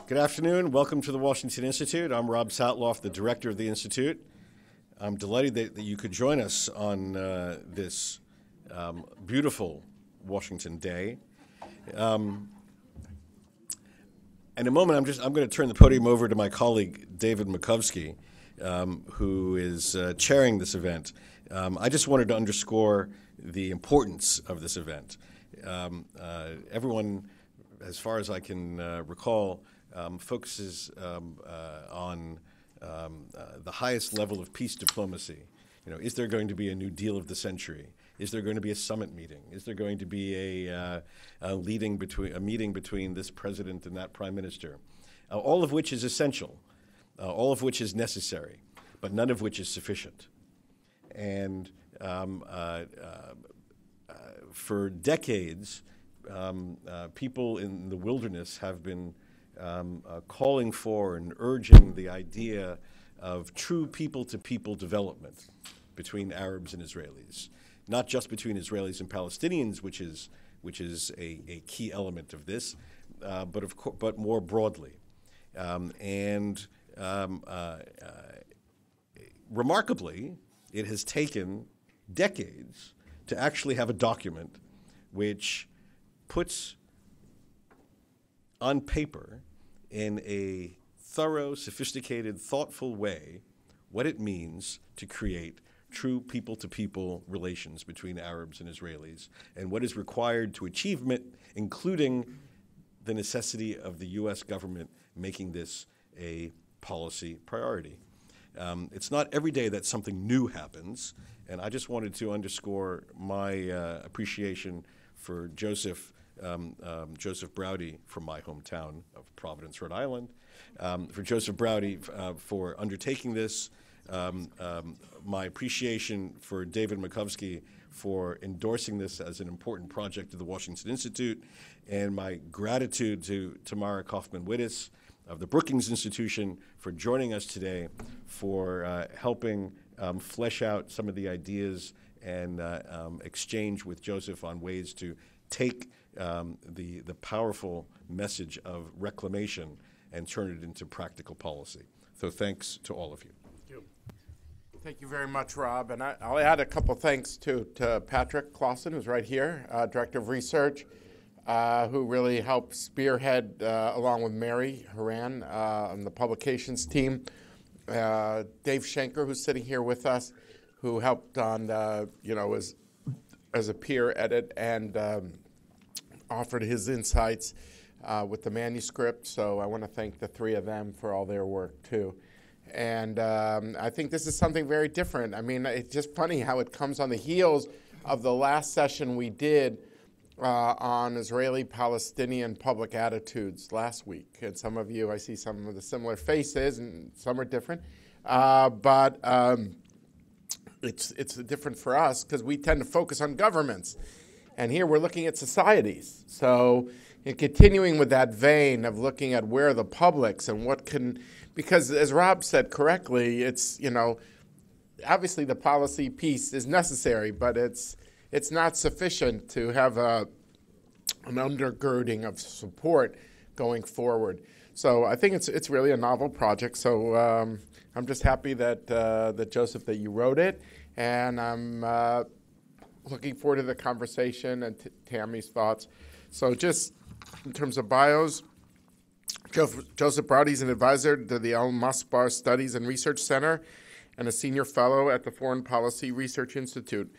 Good afternoon. Welcome to the Washington Institute. I'm Rob Satloff, the director of the Institute. I'm delighted that you could join us on this beautiful Washington day. In a moment, I'm going to turn the podium over to my colleague, David Makovsky, who is chairing this event. I just wanted to underscore the importance of this event. Everyone, as far as I can recall, focuses on the highest level of peace diplomacy. You know, is there going to be a new deal of the century? Is there going to be a summit meeting? Is there going to be a meeting between this president and that prime minister? All of which is essential, all of which is necessary, but none of which is sufficient. And for decades, people in the wilderness have been calling for and urging the idea of true people-to-people development between Arabs and Israelis, not just between Israelis and Palestinians, which is a key element of this, but more broadly. Remarkably, it has taken decades to actually have a document which puts on paper in a thorough, sophisticated, thoughtful way what it means to create true people-to-people relations between Arabs and Israelis and what is required to achieve it, including the necessity of the U.S. government making this a policy priority. It's not every day that something new happens, and I just wanted to underscore my appreciation for Joseph Braude from my hometown of Providence, Rhode Island, for Joseph Braude for undertaking this, my appreciation for David Makovsky for endorsing this as an important project of the Washington Institute, and my gratitude to Tamara Kaufman-Wittes of the Brookings Institution for joining us today, for helping flesh out some of the ideas and exchange with Joseph on ways to take the powerful message of reclamation and turn it into practical policy. So thanks to all of you. Thank you very much, Rob. And I'll add a couple thanks to Patrick Clausen, who's right here, Director of Research, who really helped spearhead, along with Mary Haran, on the publications team. Dave Schenker, who's sitting here with us, who helped on, as a peer edit and offered his insights with the manuscript. So I want to thank the three of them for all their work, too. And I think this is something very different. I mean, it's just funny how it comes on the heels of the last session we did on Israeli-Palestinian public attitudes last week. And some of you, I see some of the similar faces, and some are different. But it's different for us because we tend to focus on governments. And here we're looking at societies. So in continuing with that vein of looking at where the publics and what can, because as Rob said correctly, it's, obviously the policy piece is necessary, but it's not sufficient to have an undergirding of support going forward. So I think it's really a novel project. So I'm just happy that Joseph, that you wrote it, and I'm looking forward to the conversation and Tammy's thoughts. So just in terms of bios, Joseph Braude is an advisor to the Al-Mesbar Studies and Research Center and a senior fellow at the Foreign Policy Research Institute.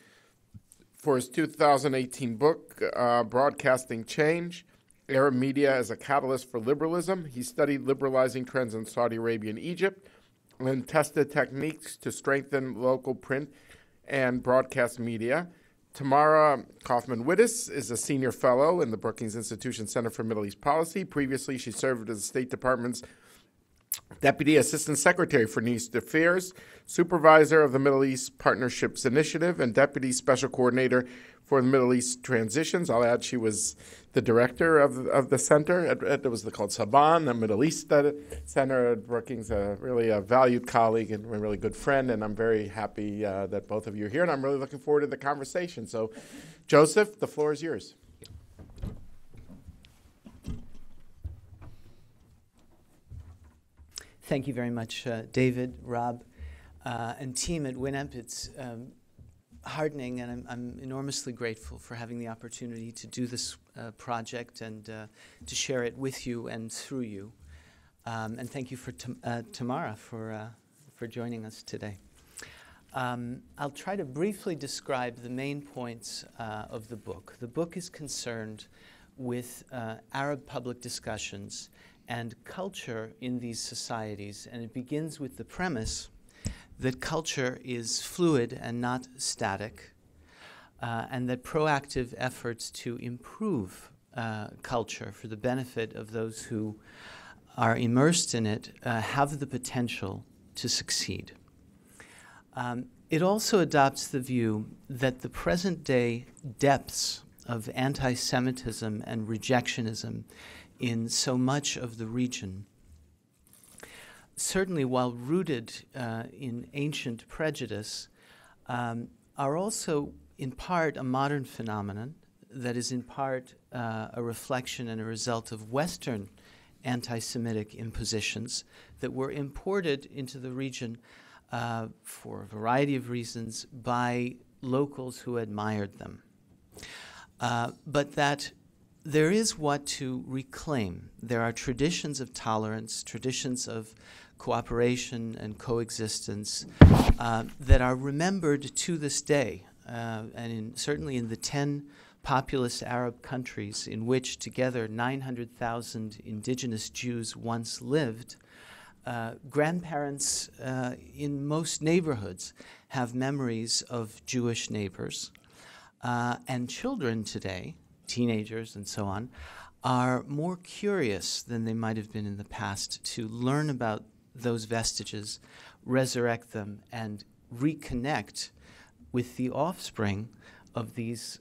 For his 2018 book, Broadcasting Change, Arab Media as a Catalyst for Liberalism, he studied liberalizing trends in Saudi Arabia and Egypt and tested techniques to strengthen local print and broadcast media. Tamara Kaufman-Wittes is a senior fellow in the Brookings Institution Center for Middle East Policy. Previously, she served as the State Department's Deputy Assistant Secretary for Near East Affairs, Supervisor of the Middle East Partnerships Initiative, and Deputy Special Coordinator for the Middle East Transitions. I'll add she was the director of the center. It was called Saban, the Middle East Center at Brookings, really a valued colleague and a really good friend, and I'm very happy that both of you are here, and I'm really looking forward to the conversation. So, Joseph, the floor is yours. Thank you very much, David, Rob, and team at WINEP. It's heartening, and I'm enormously grateful for having the opportunity to do this project and to share it with you and through you. And thank you for Tamara for joining us today. I'll try to briefly describe the main points of the book. The book is concerned with Arab public discussions and culture in these societies, and it begins with the premise that culture is fluid and not static, and that proactive efforts to improve culture for the benefit of those who are immersed in it have the potential to succeed. It also adopts the view that the present-day depths of anti-Semitism and rejectionism in so much of the region, certainly while rooted in ancient prejudice, are also in part a modern phenomenon that is in part a reflection and a result of Western anti-Semitic impositions that were imported into the region for a variety of reasons by locals who admired them. But that there is what to reclaim. There are traditions of tolerance, traditions of cooperation and coexistence that are remembered to this day, and certainly in the 10 populous Arab countries in which together 900,000 indigenous Jews once lived. Grandparents in most neighborhoods have memories of Jewish neighbors, and children today, teenagers and so on, are more curious than they might have been in the past to learn about those vestiges, resurrect them, and reconnect with the offspring of these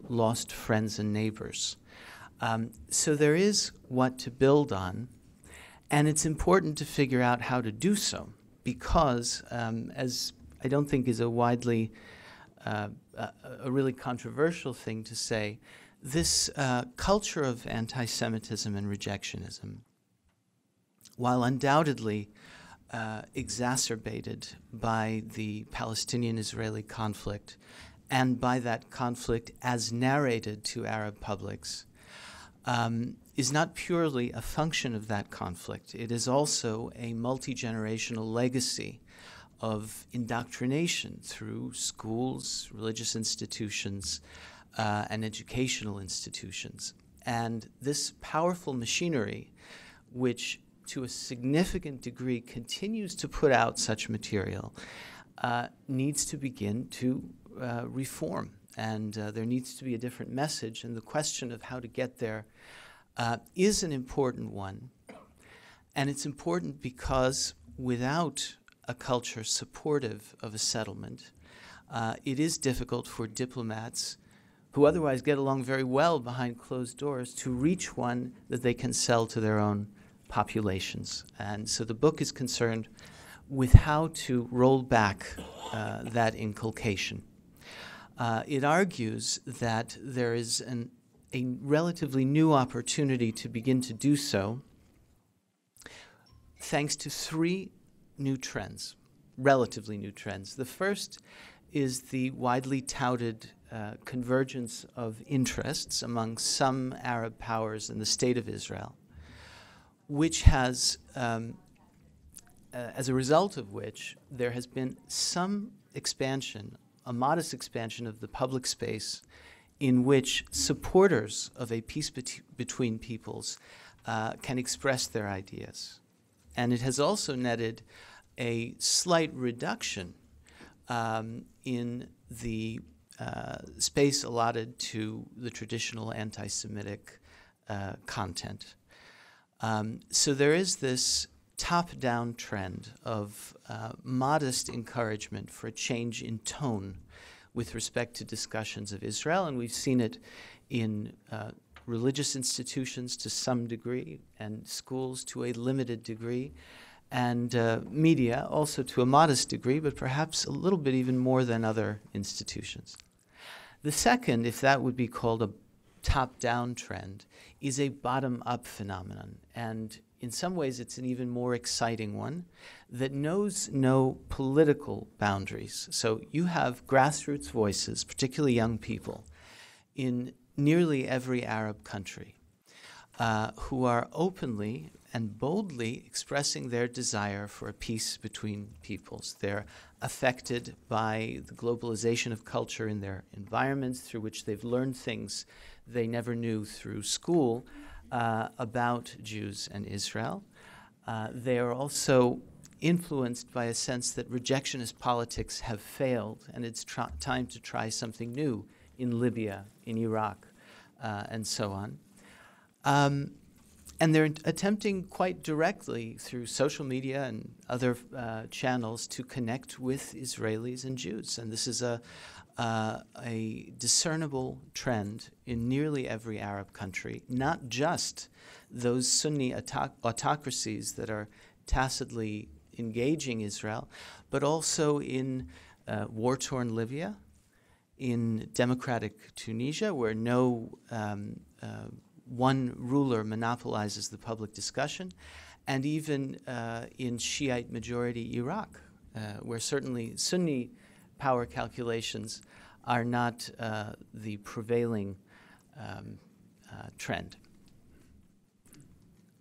lost friends and neighbors. So there is what to build on, and it's important to figure out how to do so, because as I don't think is a widely, a really controversial thing to say, this culture of anti-Semitism and rejectionism, while undoubtedly exacerbated by the Palestinian-Israeli conflict and by that conflict as narrated to Arab publics, is not purely a function of that conflict. It is also a multi-generational legacy of indoctrination through schools, religious institutions, and educational institutions. And this powerful machinery, which to a significant degree continues to put out such material, needs to begin to reform. And there needs to be a different message. And the question of how to get there is an important one. And it's important because without a culture supportive of a settlement, it is difficult for diplomats who otherwise get along very well behind closed doors to reach one that they can sell to their own populations. And so the book is concerned with how to roll back that inculcation. It argues that there is a relatively new opportunity to begin to do so thanks to 3 new trends, relatively new trends. The first is the widely touted convergence of interests among some Arab powers in the State of Israel, which has, as a result of which, there has been some expansion, a modest expansion of the public space in which supporters of a peace between peoples can express their ideas. And it has also netted a slight reduction in the space allotted to the traditional anti-Semitic content. So there is this top-down trend of modest encouragement for a change in tone with respect to discussions of Israel, and we've seen it in religious institutions to some degree, and schools to a limited degree, and media also to a modest degree, but perhaps a little bit even more than other institutions. The second, if that would be called a top-down trend, is a bottom-up phenomenon, and in some ways, it's an even more exciting one that knows no political boundaries. So you have grassroots voices, particularly young people, in nearly every Arab country who are openly and boldly expressing their desire for a peace between peoples. They're affected by the globalization of culture in their environments through which they've learned things they never knew through school about Jews and Israel. They are also influenced by a sense that rejectionist politics have failed, and it's time to try something new in Libya, in Iraq, and so on. And they're attempting quite directly through social media and other channels to connect with Israelis and Jews. And this is a discernible trend in nearly every Arab country, not just those Sunni autocracies that are tacitly engaging Israel, but also in war-torn Libya, in democratic Tunisia, where no one ruler monopolizes the public discussion, and even in Shiite majority Iraq, where certainly Sunni power calculations are not the prevailing trend.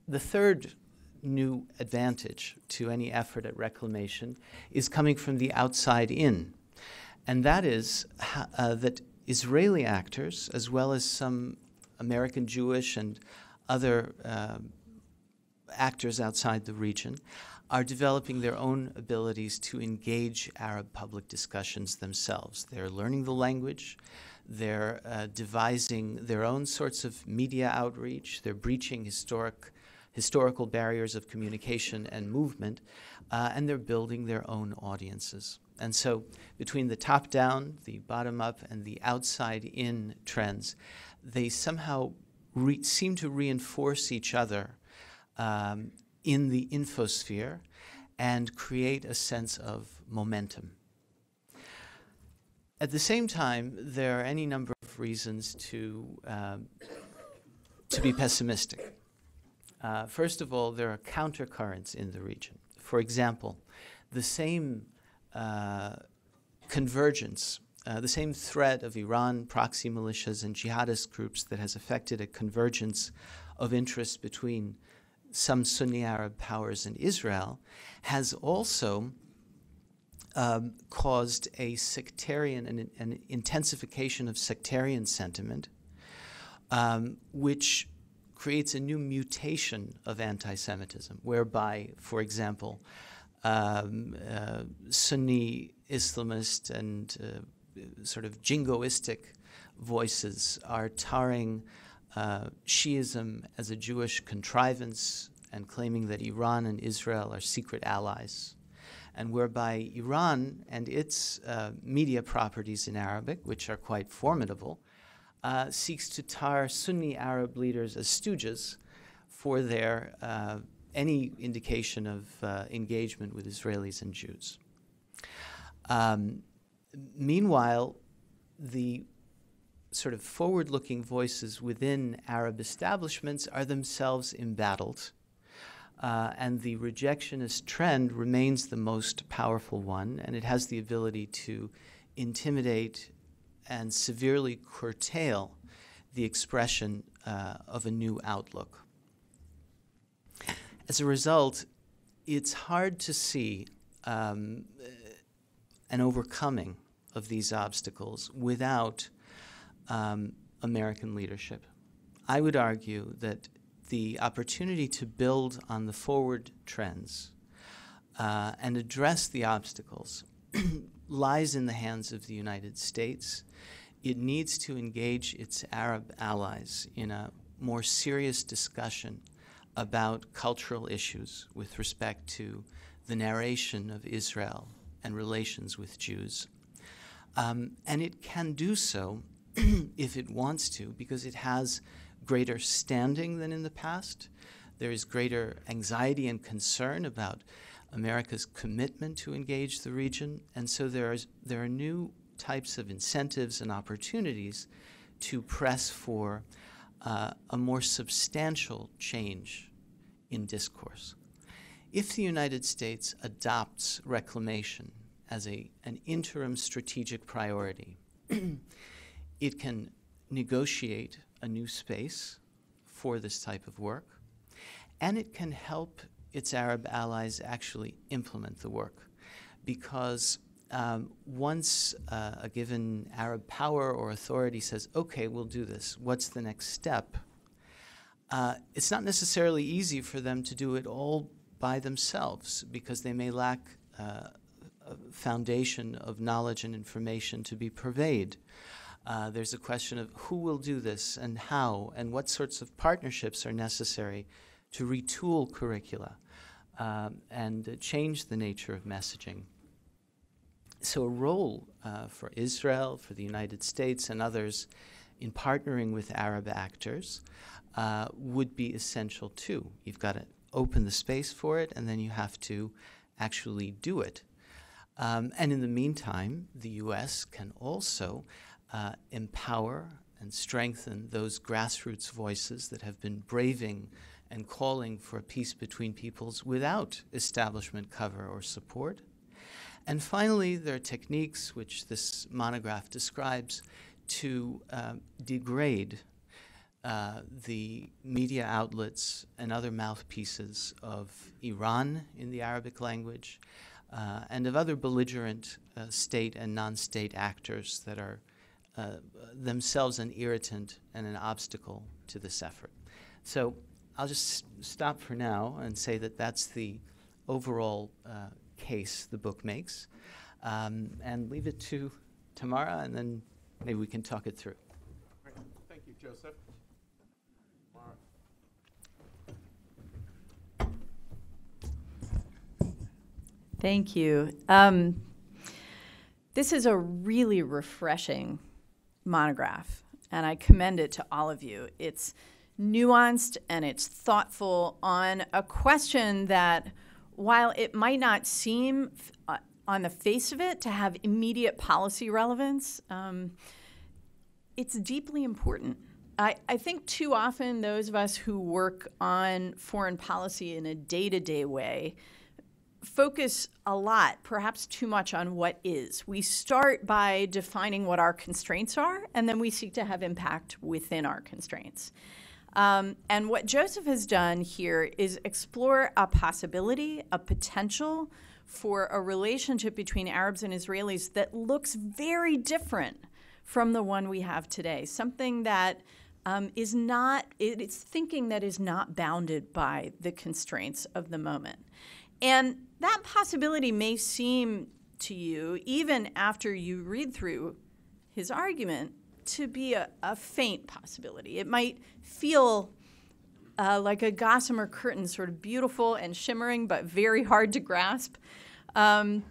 The third new advantage to any effort at reclamation is coming from the outside in, and that is that Israeli actors, as well as some American Jewish and other actors outside the region, are developing their own abilities to engage Arab public discussions themselves. They're learning the language, they're devising their own sorts of media outreach, they're breaching historical barriers of communication and movement, and they're building their own audiences. And so between the top-down, the bottom-up, and the outside-in trends, they somehow seem to reinforce each other in the infosphere and create a sense of momentum. At the same time, there are any number of reasons to be pessimistic. First of all, there are countercurrents in the region. For example, the same convergence, the same threat of Iran, proxy militias, and jihadist groups that has affected a convergence of interests between some Sunni Arab powers and Israel has also caused a sectarian and an intensification of sectarian sentiment, which creates a new mutation of anti-Semitism, whereby, for example, Sunni Islamist and sort of jingoistic voices are tarring Shiism as a Jewish contrivance and claiming that Iran and Israel are secret allies, and whereby Iran and its media properties in Arabic, which are quite formidable, seeks to tar Sunni Arab leaders as stooges for their any indication of engagement with Israelis and Jews. Meanwhile, the sort of forward-looking voices within Arab establishments are themselves embattled, and the rejectionist trend remains the most powerful one, and it has the ability to intimidate and severely curtail the expression of a new outlook. As a result, it's hard to see an overcoming of these obstacles without American leadership. I would argue that the opportunity to build on the forward trends and address the obstacles lies in the hands of the United States. It needs to engage its Arab allies in a more serious discussion about cultural issues with respect to the narration of Israel and relations with Jews. And it can do so if it wants to, because it has greater standing than in the past. There is greater anxiety and concern about America's commitment to engage the region, and so there are new types of incentives and opportunities to press for a more substantial change in discourse. If the United States adopts reclamation as an interim strategic priority, it can negotiate a new space for this type of work, and it can help its Arab allies actually implement the work. Because once a given Arab power or authority says, okay, we'll do this, what's the next step? It's not necessarily easy for them to do it all by themselves, because they may lack a foundation of knowledge and information to be purveyed. There's a question of who will do this and how, and what sorts of partnerships are necessary to retool curricula and change the nature of messaging. So a role for Israel, for the United States, and others in partnering with Arab actors would be essential too. You've got to open the space for it, and then you have to actually do it. And in the meantime, the U.S. can also empower and strengthen those grassroots voices that have been braving and calling for peace between peoples without establishment cover or support. And finally, there are techniques which this monograph describes to degrade the media outlets and other mouthpieces of Iran in the Arabic language and of other belligerent state and non-state actors that are themselves an irritant and an obstacle to this effort. So I'll just stop for now and say that that's the overall case the book makes, and leave it to Tamara, and then maybe we can talk it through. Great. Thank you, Joseph. Thank you. This is a really refreshing monograph, and I commend it to all of you. It's nuanced and it's thoughtful on a question that, while it might not seem on the face of it to have immediate policy relevance, it's deeply important. I think too often those of us who work on foreign policy in a day-to-day way focus a lot, perhaps too much, on what is. We start by defining what our constraints are, and then we seek to have impact within our constraints. And what Joseph has done here is explore a possibility, a potential for a relationship between Arabs and Israelis that looks very different from the one we have today. Something that is not, it's thinking that is not bounded by the constraints of the moment. And that possibility may seem to you, even after you read through his argument, to be a faint possibility. It might feel like a gossamer curtain, sort of beautiful and shimmering, but very hard to grasp. And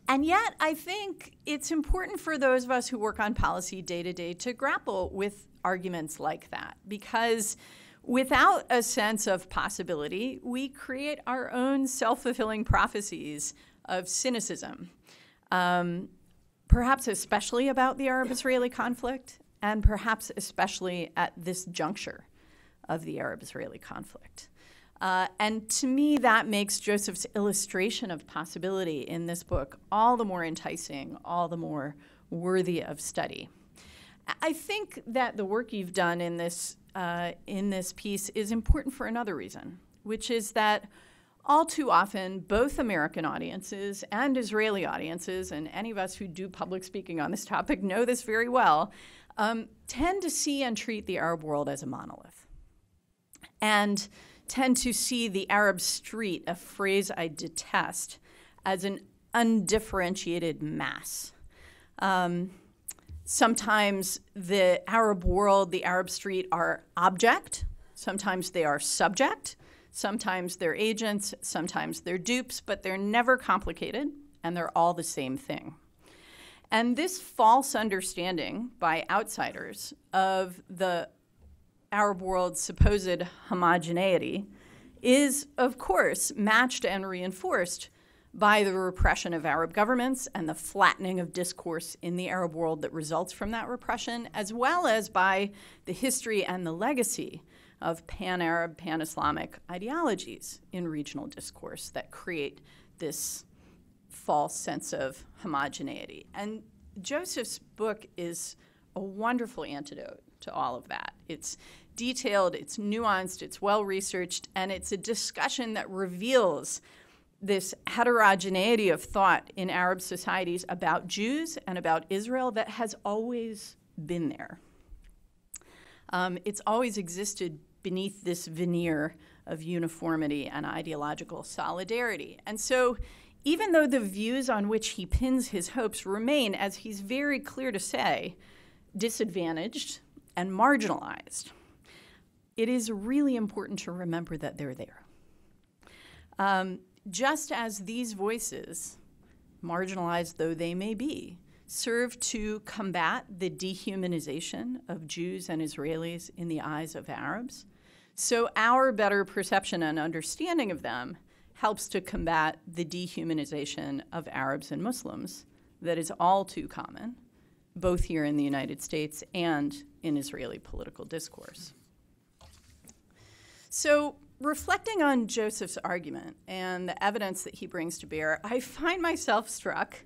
yet, I think it's important for those of us who work on policy day to day to grapple with arguments like that, because without a sense of possibility, we create our own self-fulfilling prophecies of cynicism, perhaps especially about the Arab-Israeli conflict, and perhaps especially at this juncture of the Arab-Israeli conflict. And to me, that makes Joseph's illustration of possibility in this book all the more enticing, all the more worthy of study. I think that the work you've done in this piece is important for another reason, which is that all too often, both American audiences and Israeli audiences, and any of us who do public speaking on this topic know this very well, tend to see and treat the Arab world as a monolith, and tend to see the Arab street, a phrase I detest, as an undifferentiated mass. Sometimes the Arab world, the Arab street, are object. Sometimes they are subject. Sometimes they're agents. Sometimes they're dupes, but they're never complicated, and they're all the same thing. And this false understanding by outsiders of the Arab world's supposed homogeneity is, of course, matched and reinforced by the repression of Arab governments and the flattening of discourse in the Arab world that results from that repression, as well as by the history and the legacy of pan-Arab, pan-Islamic ideologies in regional discourse that create this false sense of homogeneity. And Joseph's book is a wonderful antidote to all of that. It's detailed, it's nuanced, it's well-researched, and it's a discussion that reveals this heterogeneity of thought in Arab societies about Jews and about Israel that has always been there. It's always existed beneath this veneer of uniformity and ideological solidarity. And so even though the views on which he pins his hopes remain, as he's very clear to say, disadvantaged and marginalized, it is really important to remember that they're there. Just as these voices, marginalized though they may be, serve to combat the dehumanization of Jews and Israelis in the eyes of Arabs, so our better perception and understanding of them helps to combat the dehumanization of Arabs and Muslims that is all too common, both here in the United States and in Israeli political discourse. So, reflecting on Joseph's argument and the evidence that he brings to bear, I find myself struck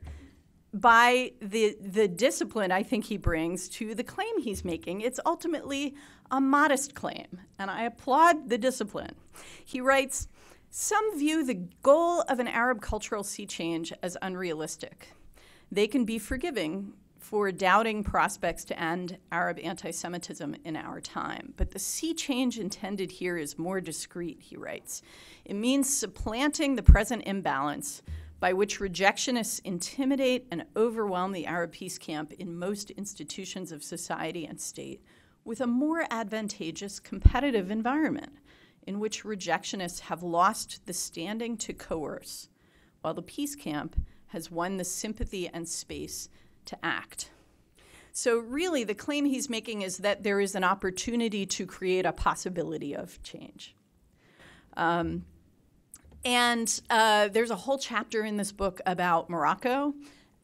by the discipline I think he brings to the claim he's making. It's ultimately a modest claim, and I applaud the discipline. He writes, "Some view the goal of an Arab cultural sea change as unrealistic. They can be forgiving for doubting prospects to end Arab anti-Semitism in our time. But the sea change intended here is more discreet," he writes. "It means supplanting the present imbalance by which rejectionists intimidate and overwhelm the Arab peace camp in most institutions of society and state with a more advantageous competitive environment in which rejectionists have lost the standing to coerce, while the peace camp has won the sympathy and space to act." So really, the claim he's making is that there is an opportunity to create a possibility of change. There's a whole chapter in this book about Morocco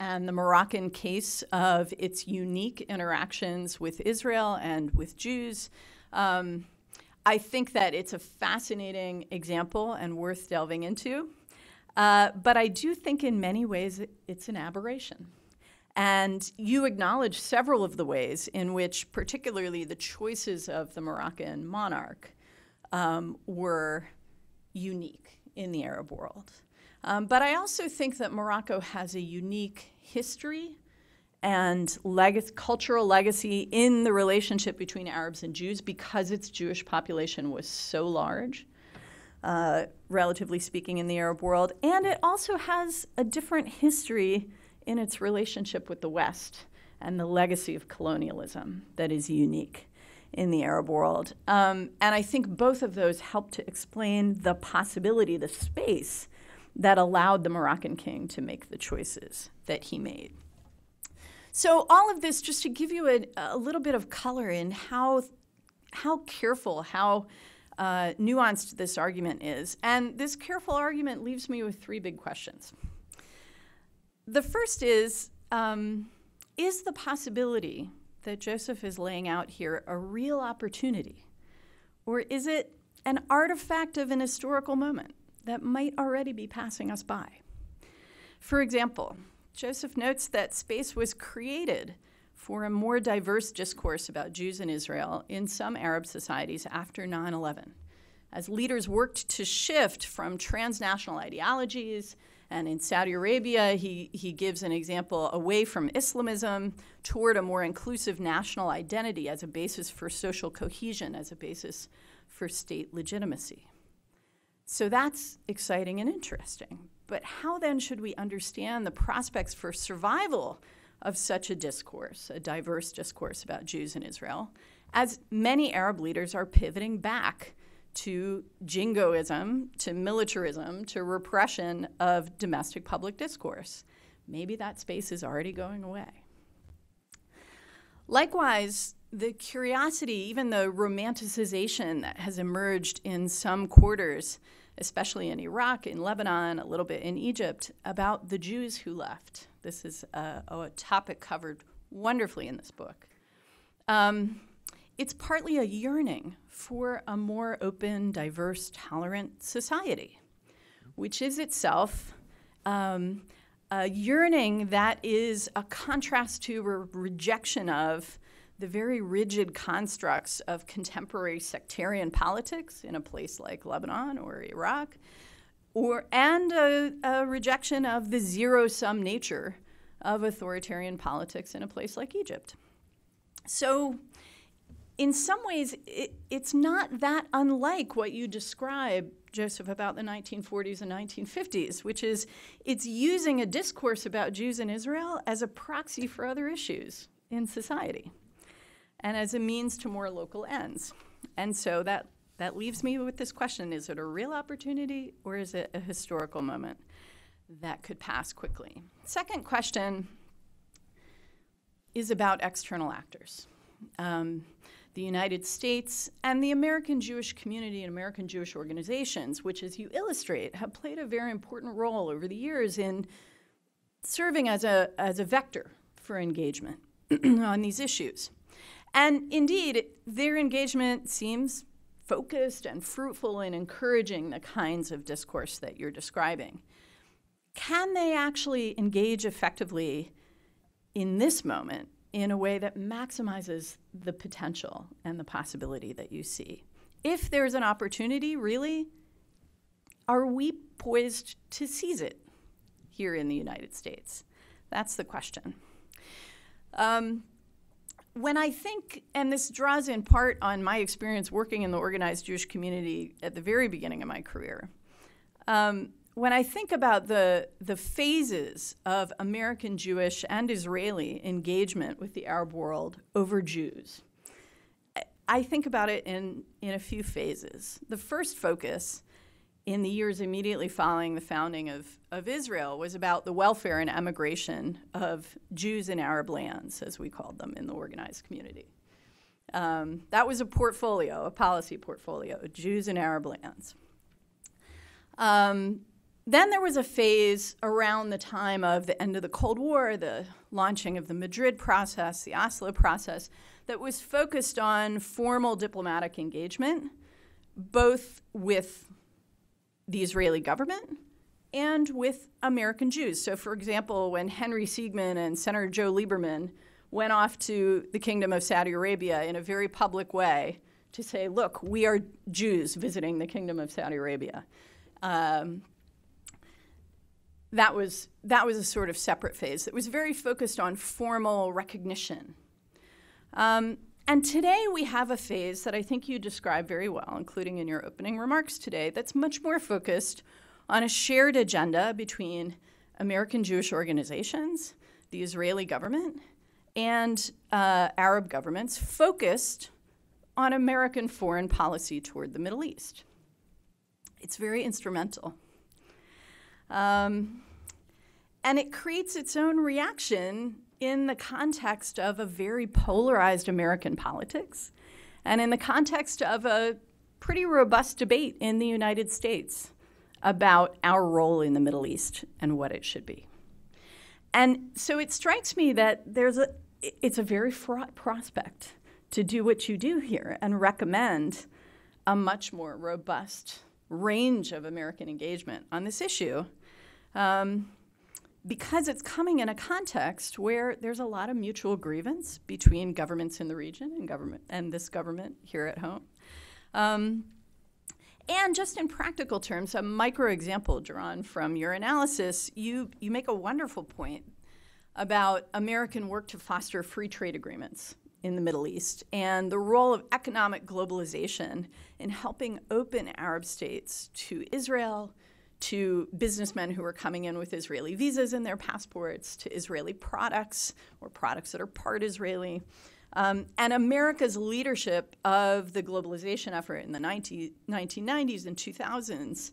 and the Moroccan case of its unique interactions with Israel and with Jews. I think that it's a fascinating example and worth delving into. But I do think in many ways it's an aberration. And you acknowledge several of the ways in which particularly the choices of the Moroccan monarch were unique in the Arab world. But I also think that Morocco has a unique history and cultural legacy in the relationship between Arabs and Jews because its Jewish population was so large, relatively speaking, in the Arab world. And it also has a different history in its relationship with the West and the legacy of colonialism that is unique in the Arab world. And I think both of those help to explain the possibility, the space that allowed the Moroccan king to make the choices that he made. So all of this just to give you a little bit of color in how careful, how nuanced this argument is. And this careful argument leaves me with three big questions. The first is the possibility that Joseph is laying out here a real opportunity? Or is it an artifact of an historical moment that might already be passing us by? For example, Joseph notes that space was created for a more diverse discourse about Jews and Israel in some Arab societies after 9/11, as leaders worked to shift from transnational ideologies. And in Saudi Arabia, he gives an example away from Islamism toward a more inclusive national identity as a basis for social cohesion, as a basis for state legitimacy. So that's exciting and interesting. But how then should we understand the prospects for survival of such a discourse, a diverse discourse about Jews in Israel, as many Arab leaders are pivoting back to jingoism, to militarism, to repression of domestic public discourse? Maybe that space is already going away. Likewise, the curiosity, even the romanticization that has emerged in some quarters, especially in Iraq, in Lebanon, a little bit in Egypt, about the Jews who left. This is a topic covered wonderfully in this book. it's partly a yearning for a more open, diverse, tolerant society, which is itself a yearning that is a contrast to or rejection of the very rigid constructs of contemporary sectarian politics in a place like Lebanon or Iraq, and a rejection of the zero-sum nature of authoritarian politics in a place like Egypt. So in some ways, it's not that unlike what you describe, Joseph, about the 1940s and 1950s, which is it's using a discourse about Jews in Israel as a proxy for other issues in society and as a means to more local ends. And so that leaves me with this question: is it a real opportunity or is it a historical moment that could pass quickly? Second question is about external actors. The United States and the American Jewish community and American Jewish organizations, which, as you illustrate, have played a very important role over the years in serving as a vector for engagement on these issues. And indeed, their engagement seems focused and fruitful in encouraging the kinds of discourse that you're describing. Can they actually engage effectively in this moment in a way that maximizes the potential and the possibility that you see? If there's an opportunity, really, are we poised to seize it here in the United States? That's the question. When I think, and this draws in part on my experience working in the organized Jewish community at the very beginning of my career, when I think about the phases of American Jewish and Israeli engagement with the Arab world over Jews, I think about it in a few phases. The first focus in the years immediately following the founding of Israel was about the welfare and emigration of Jews in Arab lands, as we called them in the organized community. That was a portfolio, a policy portfolio, Jews in Arab lands. Then there was a phase around the time of the end of the Cold War, the launching of the Madrid process, the Oslo process, that was focused on formal diplomatic engagement, both with the Israeli government and with American Jews. So, for example, when Henry Siegman and Senator Joe Lieberman went off to the Kingdom of Saudi Arabia in a very public way to say, look, we are Jews visiting the Kingdom of Saudi Arabia. That was a sort of separate phase that was very focused on formal recognition. And today we have a phase that I think you described very well, including in your opening remarks today, that's much more focused on a shared agenda between American Jewish organizations, the Israeli government, and Arab governments focused on American foreign policy toward the Middle East. It's very instrumental. And it creates its own reaction in the context of a very polarized American politics and in the context of a pretty robust debate in the United States about our role in the Middle East and what it should be. And so it strikes me that it's a very fraught prospect to do what you do here and recommend a much more robust range of American engagement on this issue, because it's coming in a context where there's a lot of mutual grievance between governments in the region and this government here at home. And just in practical terms, a micro example drawn from your analysis, you make a wonderful point about American work to foster free trade agreements in the Middle East and the role of economic globalization in helping open Arab states to Israel, to businessmen who are coming in with Israeli visas in their passports, to Israeli products or products that are part Israeli. And America's leadership of the globalization effort in the 1990s and 2000s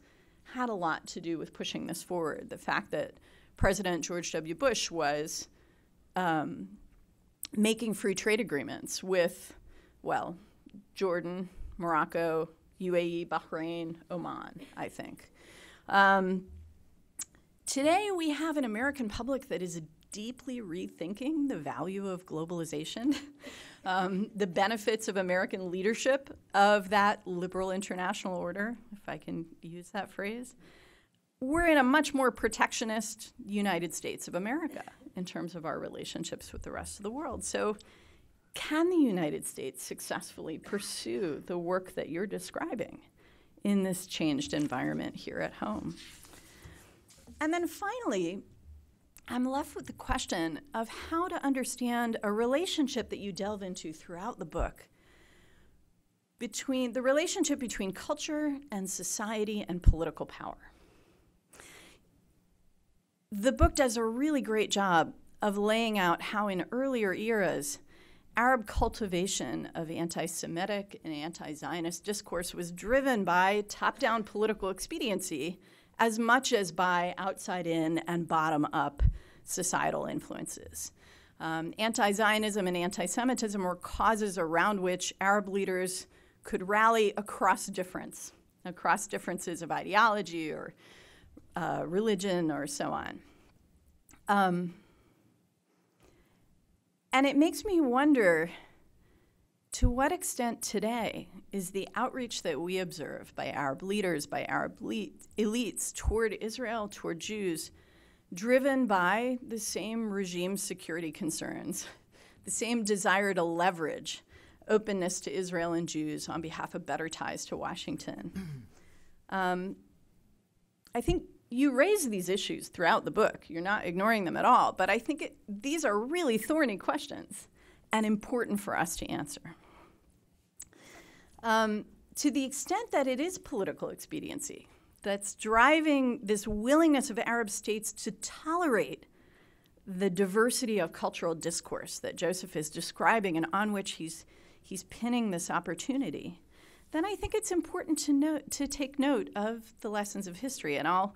had a lot to do with pushing this forward. The fact that President George W. Bush was making free trade agreements with, well, Jordan, Morocco, UAE, Bahrain, Oman, I think. Today we have an American public that is deeply rethinking the value of globalization, the benefits of American leadership of that liberal international order, if I can use that phrase, we're in a much more protectionist United States of America in terms of our relationships with the rest of the world. So can the United States successfully pursue the work that you're describing in this changed environment here at home? And then finally, I'm left with the question of how to understand a relationship that you delve into throughout the book between the relationship between culture and society and political power. The book does a really great job of laying out how in earlier eras, Arab cultivation of anti-Semitic and anti-Zionist discourse was driven by top-down political expediency as much as by outside-in and bottom-up societal influences. Anti-Zionism and anti-Semitism were causes around which Arab leaders could rally across difference, across differences of ideology or religion or so on. And it makes me wonder, to what extent today is the outreach that we observe by Arab leaders, by Arab elites toward Israel, toward Jews, driven by the same regime security concerns, the same desire to leverage openness to Israel and Jews on behalf of better ties to Washington? I think you raise these issues throughout the book. You're not ignoring them at all, but I think these are really thorny questions and important for us to answer. To the extent that it is political expediency that's driving this willingness of Arab states to tolerate the diversity of cultural discourse that Joseph is describing and on which he's pinning this opportunity, then I think it's important to take note of the lessons of history. And I'll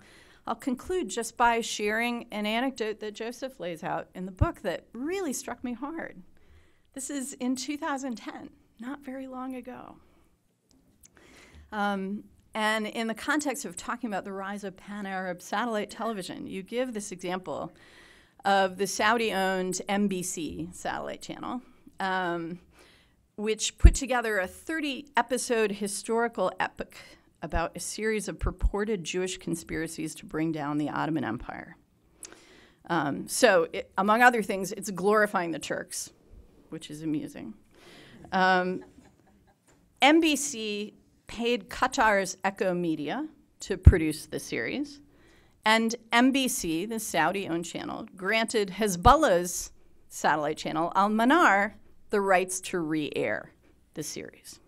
conclude just by sharing an anecdote that Joseph lays out in the book that really struck me hard. This is in 2010, not very long ago. And in the context of talking about the rise of pan-Arab satellite television, you give this example of the Saudi-owned NBC satellite channel, which put together a 30-episode historical epic about a series of purported Jewish conspiracies to bring down the Ottoman Empire. So, among other things, it's glorifying the Turks, which is amusing. NBC paid Qatar's Echo Media to produce the series, and NBC, the Saudi-owned channel, granted Hezbollah's satellite channel, Al-Manar, the rights to re-air the series.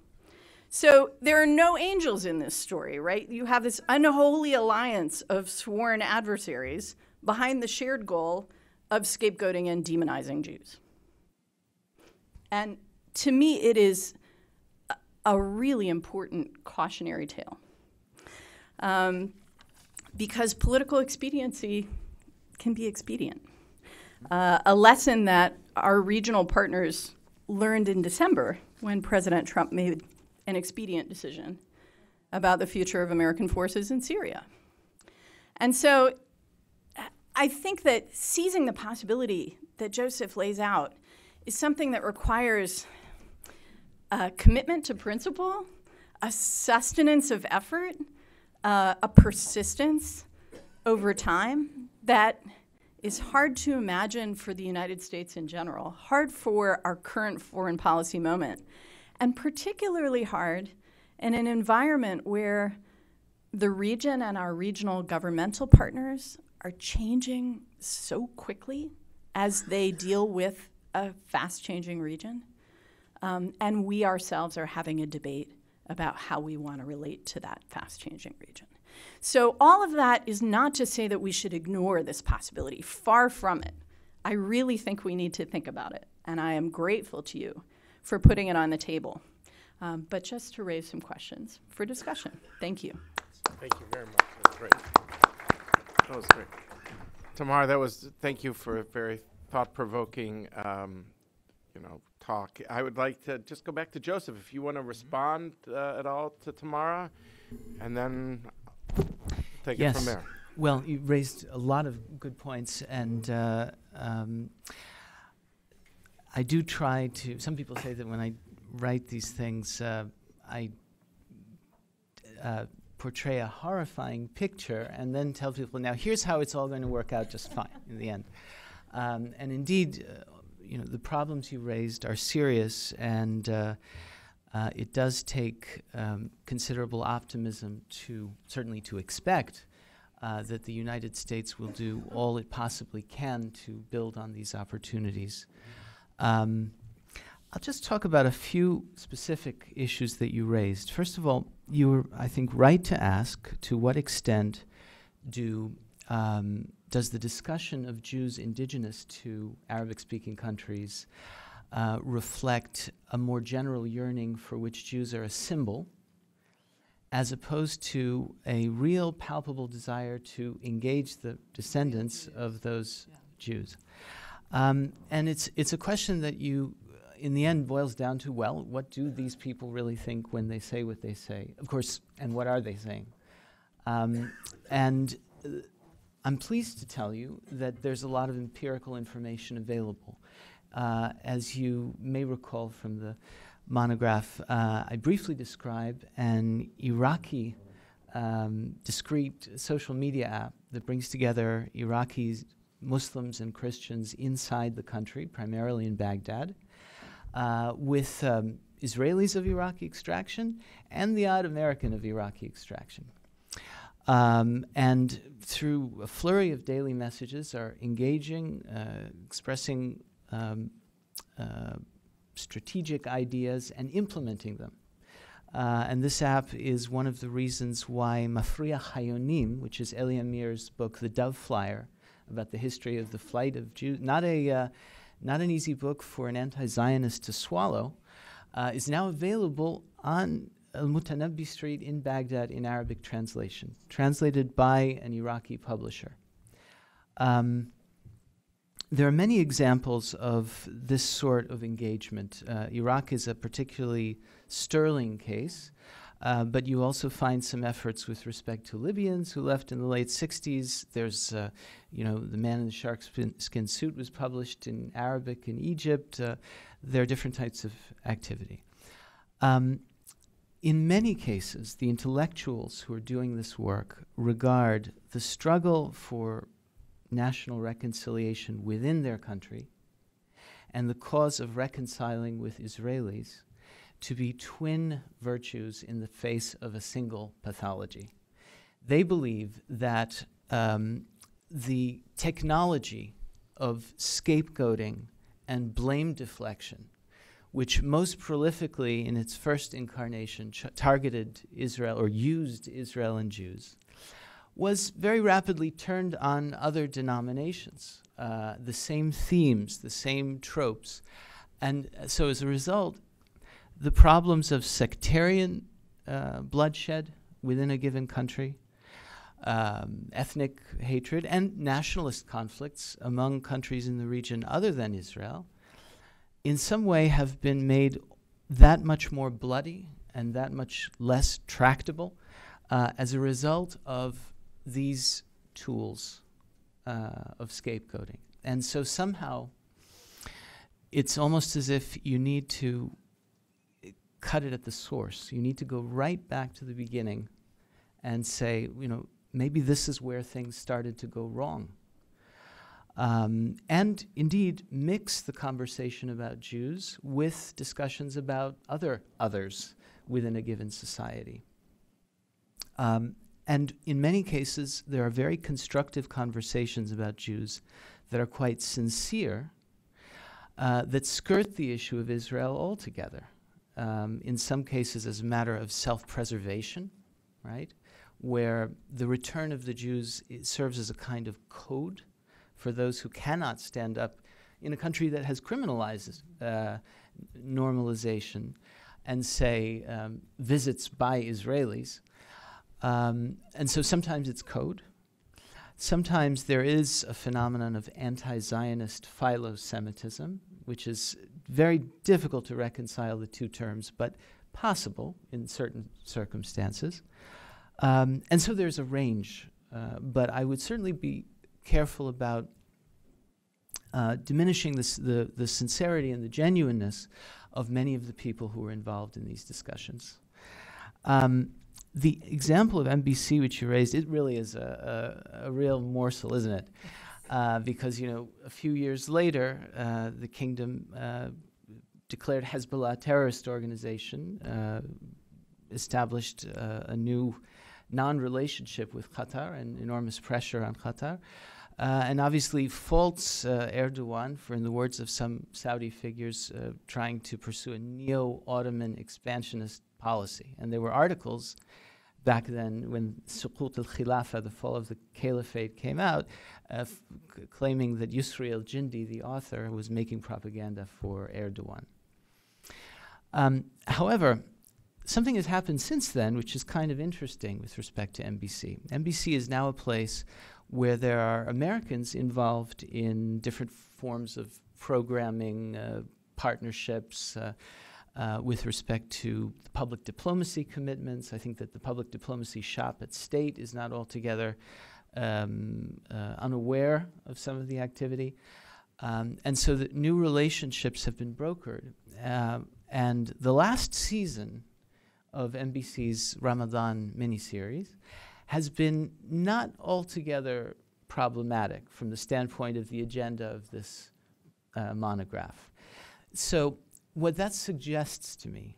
So there are no angels in this story, right? You have this unholy alliance of sworn adversaries behind the shared goal of scapegoating and demonizing Jews. And to me, it is a really important cautionary tale. Because political expediency can be expedient. A lesson that our regional partners learned in December when President Trump made an expedient decision about the future of American forces in Syria. And so I think that seizing the possibility that Joseph lays out is something that requires a commitment to principle, a sustenance of effort, a persistence over time that is hard to imagine for the United States in general, hard for our current foreign policy moment, and particularly hard in an environment where the region and our regional governmental partners are changing so quickly as they deal with a fast-changing region. And we ourselves are having a debate about how we want to relate to that fast-changing region. So all of that is not to say that we should ignore this possibility. Far from it. I really think we need to think about it. And I am grateful to you for putting it on the table. But just to raise some questions for discussion. Thank you. Thank you very much. That was great. That was great. Tamar, thank you for a very thought-provoking, talk. I would like to just go back to Joseph, if you want to respond at all to Tamara, and then take it from there. Well, you raised a lot of good points, and I do try to. Some people say that when I write these things, I portray a horrifying picture and then tell people, now here's how it's all going to work out just fine in the end. And indeed, the problems you raised are serious, and it does take considerable optimism certainly to expect that the United States will do all it possibly can to build on these opportunities. I'll just talk about a few specific issues that you raised. First of all, you were, I think, right to ask to what extent does the discussion of Jews indigenous to Arabic-speaking countries reflect a more general yearning for which Jews are a symbol, as opposed to a real palpable desire to engage the descendants of those Jews. And it's a question that in the end boils down to, well, what do these people really think when they say what they say? Of course, and what are they saying? And I'm pleased to tell you that there's a lot of empirical information available. As you may recall from the monograph, I briefly describe an Iraqi discrete social media app that brings together Iraqis, Muslims and Christians inside the country, primarily in Baghdad, with Israelis of Iraqi extraction and the odd American of Iraqi extraction. And through a flurry of daily messages are engaging, expressing strategic ideas and implementing them. And this app is one of the reasons why Mafriya Hayonim, which is Eli Amir's book, The Dove Flyer, about the history of the flight of Jews, not an easy book for an anti-Zionist to swallow, is now available on Al-Mutanabbi Street in Baghdad in Arabic translation, translated by an Iraqi publisher. There are many examples of this sort of engagement. Iraq is a particularly sterling case, but you also find some efforts with respect to Libyans who left in the late 60s. There's, The Man in the Shark Skin Suit was published in Arabic in Egypt. There are different types of activity. In many cases, the intellectuals who are doing this work regard the struggle for national reconciliation within their country and the cause of reconciling with Israelis to be twin virtues in the face of a single pathology. They believe that the technology of scapegoating and blame deflection, which most prolifically in its first incarnation targeted Israel or used Israel and Jews, was very rapidly turned on other denominations, the same themes, the same tropes. And so as a result, the problems of sectarian bloodshed within a given country, ethnic hatred, and nationalist conflicts among countries in the region other than Israel, in some way have been made that much more bloody and that much less tractable as a result of these tools of scapegoating. And so somehow it's almost as if you need to cut it at the source. You need to go right back to the beginning and say, maybe this is where things started to go wrong. And indeed mix the conversation about Jews with discussions about others within a given society. And in many cases, there are very constructive conversations about Jews that are quite sincere, that skirt the issue of Israel altogether. In some cases as a matter of self-preservation, right? Where the return of the Jews serves as a kind of code for those who cannot stand up in a country that has criminalized normalization and say visits by Israelis. And so sometimes it's code. Sometimes there is a phenomenon of anti-Zionist philo-Semitism, which is very difficult to reconcile the two terms, but possible in certain circumstances. And so there's a range, but I would certainly be careful about diminishing the sincerity and the genuineness of many of the people who were involved in these discussions. The example of NBC, which you raised, it really is a real morsel, isn't it? Because, a few years later, the kingdom declared Hezbollah a terrorist organization, established a new non-relationship with Qatar and enormous pressure on Qatar, and obviously faults Erdogan for, in the words of some Saudi figures, trying to pursue a neo-Ottoman expansionist policy. And there were articles back then when Suqut al-Khilafah, the fall of the caliphate, came out, claiming that Yusri al-Jindi, the author, was making propaganda for Erdogan. However, something has happened since then, which is kind of interesting with respect to NBC. NBC is now a place where there are Americans involved in different forms of programming, partnerships, with respect to the public diplomacy commitments. I think that the public diplomacy shop at State is not altogether unaware of some of the activity. And so the new relationships have been brokered. And the last season of NBC's Ramadan miniseries has been not altogether problematic from the standpoint of the agenda of this monograph. So what that suggests to me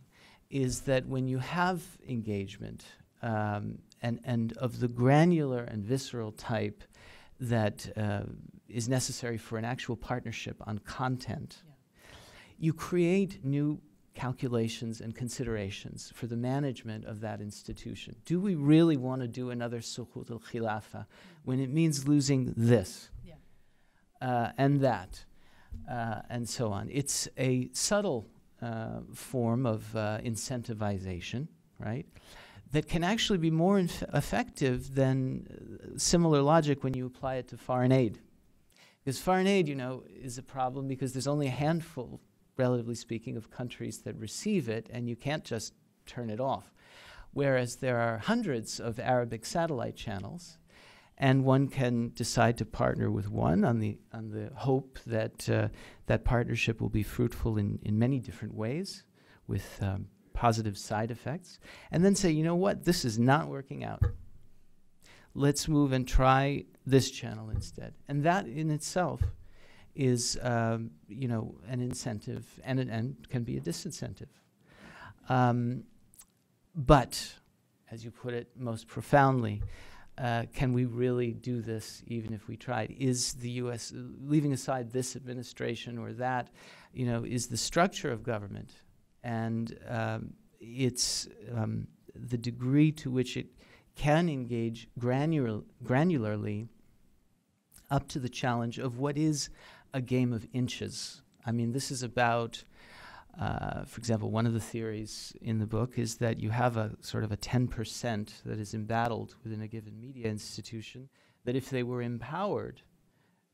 is that when you have engagement and of the granular and visceral type that is necessary for an actual partnership on content, you create new calculations and considerations for the management of that institution. Do we really want to do another Suqut al-Khilafah when it means losing this and that and so on? It's a subtle form of incentivization, right, that can actually be more effective than similar logic when you apply it to foreign aid. Because foreign aid, is a problem because there's only a handful, relatively speaking, of countries that receive it, and you can't just turn it off. Whereas there are hundreds of Arabic satellite channels, and one can decide to partner with one on the hope that that partnership will be fruitful in many different ways with positive side effects, and then say, you know what, this is not working out. Let's move and try this channel instead. And that in itself is, an incentive and can be a disincentive. But, as you put it most profoundly, can we really do this even if we tried? Is the U.S., leaving aside this administration or that, is the structure of government and it's the degree to which it can engage granularly up to the challenge of what is a game of inches. I mean, this is about, for example, one of the theories in the book is that you have a sort of a 10% that is embattled within a given media institution that if they were empowered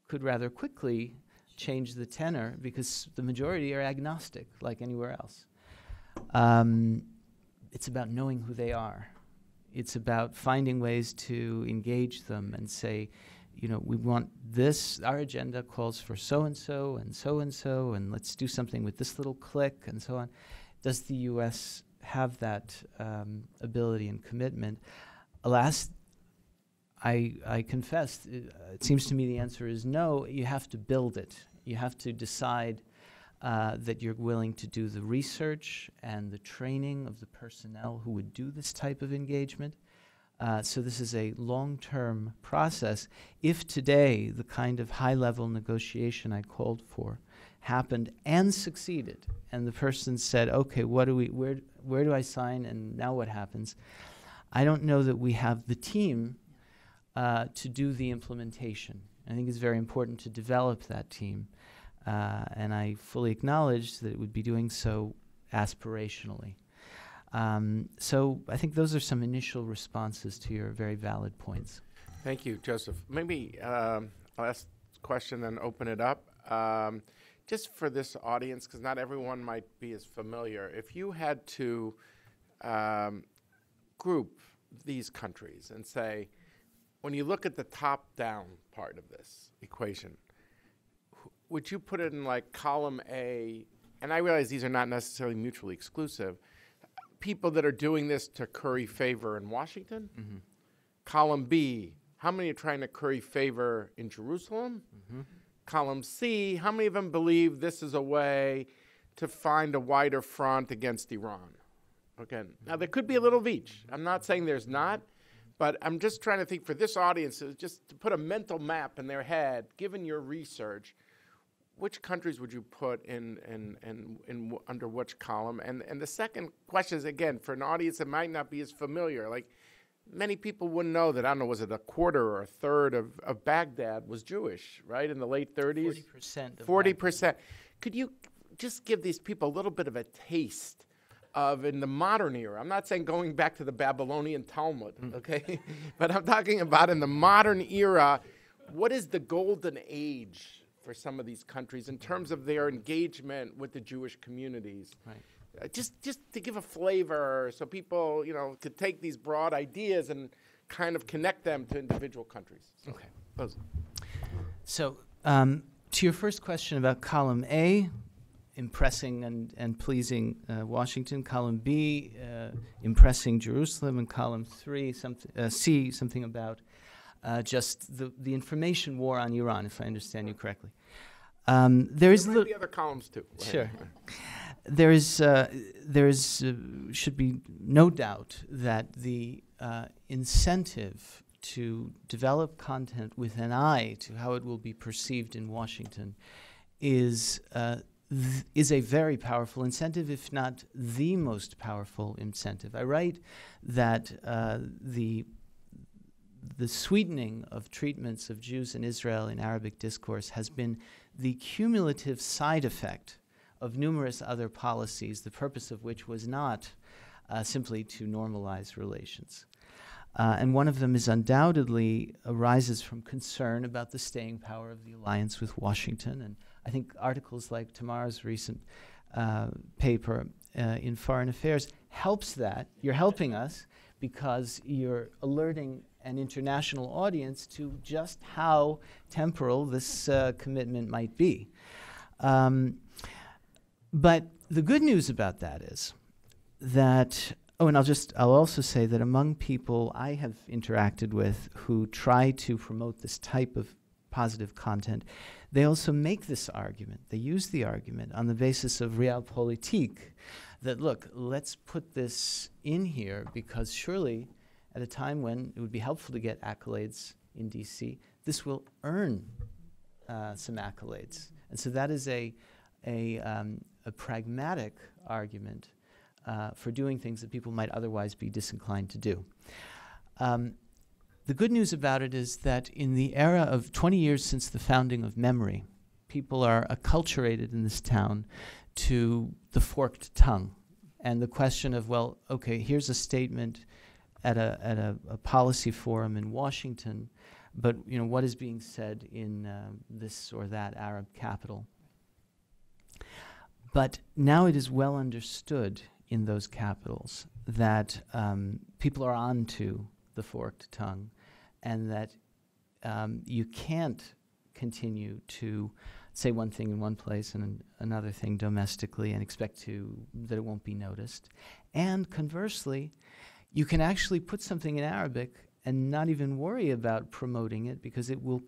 could rather quickly change the tenor because the majority are agnostic like anywhere else. It's about knowing who they are. It's about finding ways to engage them and say, we want this, our agenda calls for so-and-so and so-and-so, and let's do something with this little clique and so on. Does the U.S. have that ability and commitment? Alas, I confess, it seems to me the answer is no. You have to build it. You have to decide that you're willing to do the research and the training of the personnel who would do this type of engagement. So this is a long-term process. If today the kind of high-level negotiation I called for happened and succeeded, and the person said, okay, where do I sign and now what happens? I don't know that we have the team to do the implementation. I think it's very important to develop that team. And I fully acknowledge that it would be doing so aspirationally. So I think those are some initial responses to your very valid points. Thank you, Joseph. Maybe I'll ask the question and open it up. Just for this audience, because not everyone might be as familiar, if you had to group these countries and say, when you look at the top-down part of this equation, would you put it in like column A? And I realize these are not necessarily mutually exclusive. People that are doing this to curry favor in Washington. Mm-hmm. Column B, how many are trying to curry favor in Jerusalem? Mm-hmm. Column C, how many of them believe this is a way to find a wider front against Iran? Okay, now there could be a little of each. I'm not saying there's not, but I'm just trying to think for this audience, just to put a mental map in their head, given your research, which countries would you put in under which column? And the second question is, again, for an audience that might not be as familiar, like many people wouldn't know that, I don't know, was it a quarter or a third of Baghdad was Jewish, right, in the late 30s? 40%. 40%. Could you just give these people a little bit of a taste of in the modern era? I'm not saying going back to the Babylonian Talmud, okay? But I'm talking about in the modern era, what is the golden age for some of these countries in terms of their engagement with the Jewish communities? Right. Just to give a flavor so people, could take these broad ideas and kind of connect them to individual countries. So, okay. So to your first question about column A, impressing and pleasing Washington, column B, impressing Jerusalem, and column C, something about just the information war on Iran, if I understand you correctly. There might be other columns too. Sure. There should be no doubt that the incentive to develop content with an eye to how it will be perceived in Washington is a very powerful incentive, if not the most powerful incentive. I write that the sweetening of treatments of Jews in Israel in Arabic discourse has been the cumulative side effect of numerous other policies, the purpose of which was not simply to normalize relations. And one of them is undoubtedly arises from concern about the staying power of the alliance with Washington. And I think articles like Tamar's recent paper in Foreign Affairs helps that. You're helping us because you're alerting an international audience to just how temporal this commitment might be. But the good news about that is that, and I'll also say that among people I have interacted with who try to promote this type of positive content, they also make this argument. They use the argument on the basis of realpolitik, that look, let's put this in here because surely at a time when it would be helpful to get accolades in D.C., this will earn some accolades. And so that is a pragmatic argument for doing things that people might otherwise be disinclined to do. The good news about it is that in the era of 20 years since the founding of memory, people are acculturated in this town to the forked tongue and the question of, well, okay, here's a statement at a policy forum in Washington, but what is being said in this or that Arab capital? But now it is well understood in those capitals that people are onto the forked tongue, and that you can't continue to say one thing in one place and another thing domestically and expect that it won't be noticed. And conversely, you can actually put something in Arabic and not even worry about promoting it because it will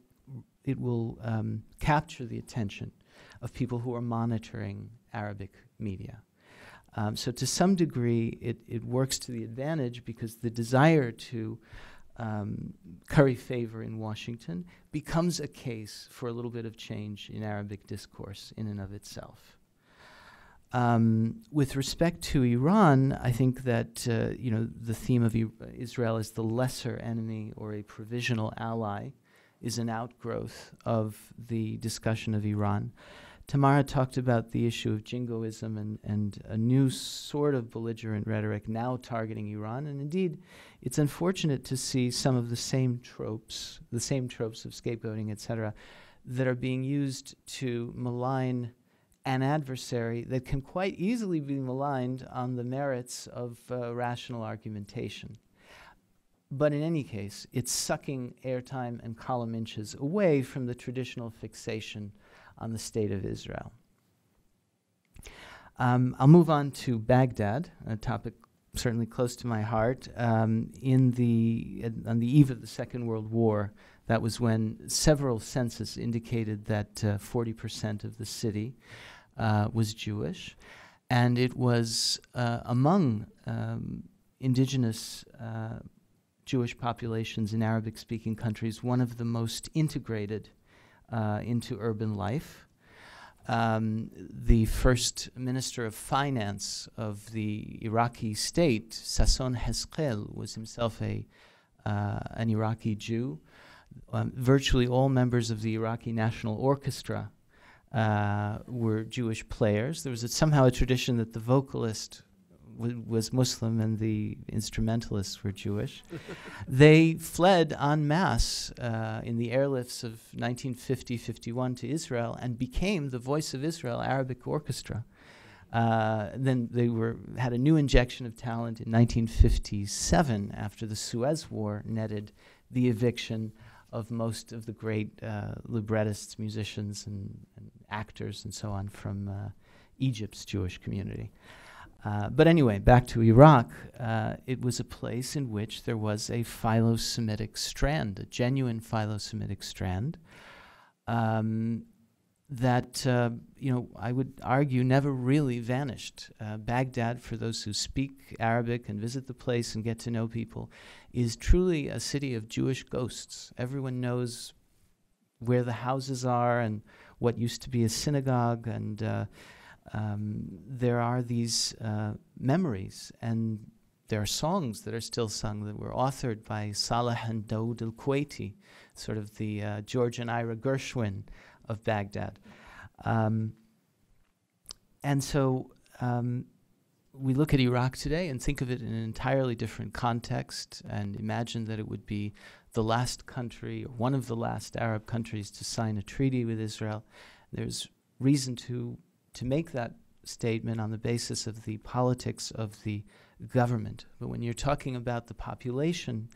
capture the attention of people who are monitoring Arabic media. So to some degree, it works to the advantage because the desire to curry favor in Washington becomes a case for a little bit of change in Arabic discourse in and of itself. With respect to Iran, I think that the theme of Israel as the lesser enemy or a provisional ally is an outgrowth of the discussion of Iran. Tamara talked about the issue of jingoism and a new sort of belligerent rhetoric now targeting Iran. And indeed, it's unfortunate to see some of the same tropes of scapegoating, etc., that are being used to malign an adversary that can quite easily be maligned on the merits of rational argumentation. But in any case, it's sucking airtime and column inches away from the traditional fixation on the State of Israel. I'll move on to Baghdad, a topic certainly close to my heart. On the eve of the Second World War, that was when several censuses indicated that 40% of the city was Jewish, and it was among indigenous Jewish populations in Arabic-speaking countries one of the most integrated into urban life. The first minister of finance of the Iraqi state, Sasson Hezkel, was himself an Iraqi Jew. Virtually all members of the Iraqi National Orchestra were Jewish players. There was somehow a tradition that the vocalist was Muslim and the instrumentalists were Jewish. They fled en masse in the airlifts of 1950-51 to Israel and became the Voice of Israel Arabic Orchestra. Then they had a new injection of talent in 1957 after the Suez War netted the eviction of most of the great librettists, musicians, and actors and so on from Egypt's Jewish community. But anyway, back to Iraq, it was a place in which there was a Philo-Semitic strand, a genuine Philo-Semitic strand, that, I would argue never really vanished. Baghdad, for those who speak Arabic and visit the place and get to know people, is truly a city of Jewish ghosts. Everyone knows where the houses are and what used to be a synagogue, and there are these memories, and there are songs that are still sung that were authored by Salah and Daoud al-Kuwaiti, sort of the George and Ira Gershwin of Baghdad. And so we look at Iraq today and think of it in an entirely different context and imagine that it would be the last country, or one of the last Arab countries to sign a treaty with Israel. There's reason to make that statement on the basis of the politics of the government. But when you're talking about the population,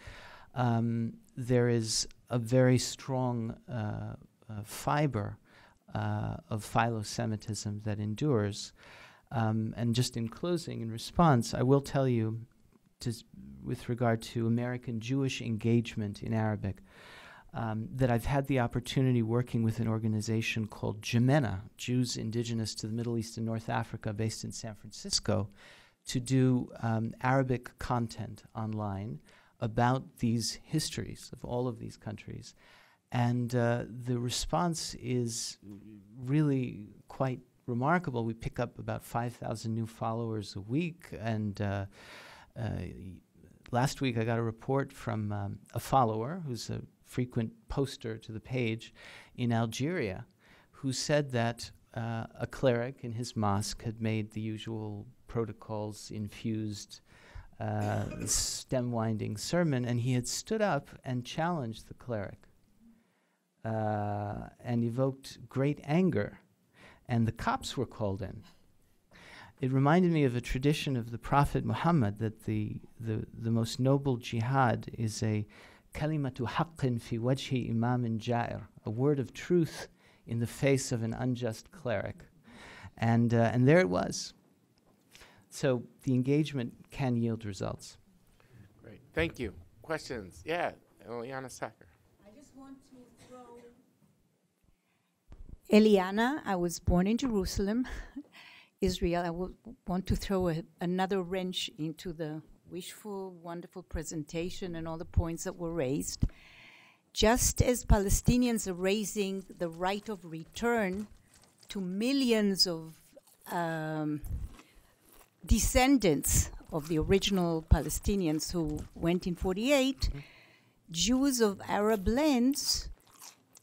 there is a very strong fiber of philo-Semitism that endures. And just in closing, in response, I will tell you, with regard to American Jewish engagement in Arabic, that I've had the opportunity working with an organization called Jemena, Jews Indigenous to the Middle East and North Africa, based in San Francisco, to do Arabic content online about these histories of all of these countries. And the response is really quite remarkable. We pick up about 5,000 new followers a week, and last week I got a report from a follower who's a frequent poster to the page in Algeria, who said that a cleric in his mosque had made the usual protocols infused stem-winding sermon, and he had stood up and challenged the cleric and evoked great anger, and the cops were called in. It reminded me of a tradition of the Prophet Muhammad that the most noble jihad is a kalimatu haqqin fi wajhi imamin ja'ir, a word of truth in the face of an unjust cleric. And there it was. So the engagement can yield results. Great. Thank you. Questions? Yeah, Eliana Sacker. I just want to throw... Eliana, I was born in Jerusalem, Israel. I want to throw another wrench into the wishful, wonderful presentation and all the points that were raised. Just as Palestinians are raising the right of return to millions of descendants of the original Palestinians who went in 48, Jews of Arab lands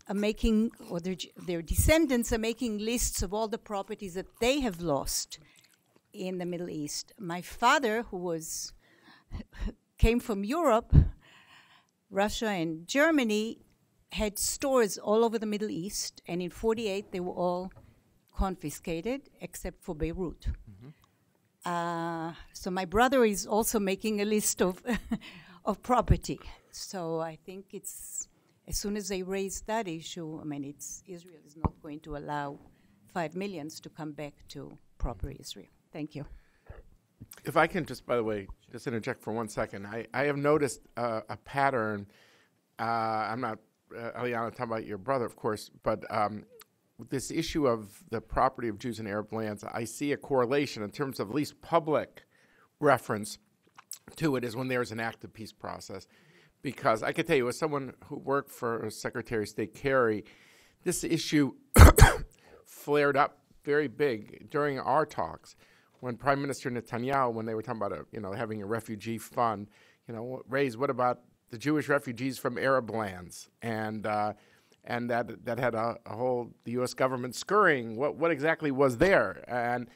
are making, or their descendants are making lists of all the properties that they have lost in the Middle East. My father, who came from Europe, Russia and Germany, had stores all over the Middle East, and in 48 they were all confiscated except for Beirut. So my brother is also making a list of of property. So I think it's as soon as they raise that issue, I mean, Israel is not going to allow 5 million to come back to proper Israel. Thank you. If I can just, by the way, just interject for 1 second. I have noticed a pattern. I'm not, Eliana, talking about your brother, of course, but with this issue of the property of Jews in Arab lands, I see a correlation in terms of at least public reference to it is when there's an active peace process. Because I could tell you, as someone who worked for Secretary of State Kerry, this issue flared up very big during our talks when Prime Minister Netanyahu, when they were talking about having a refugee fund, raised what about the Jewish refugees from Arab lands, and that had a whole the U.S. government scurrying. What exactly was there? And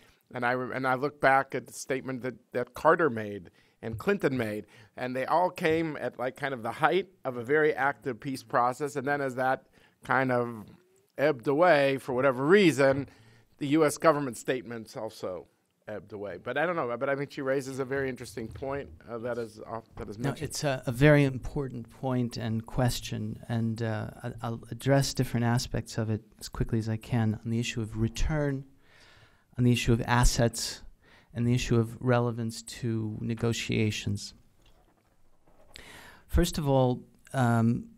I look back at the statement that Carter made and Clinton made, and they all came at like kind of the height of a very active peace process, and then as that kind of ebbed away for whatever reason, the U.S. government statements also ebbed away. But I don't know. But I think she raises a very interesting point that is mentioned. No, it's a very important point and question, and I'll address different aspects of it as quickly as I can on the issue of return, on the issue of assets, and the issue of relevance to negotiations. First of all,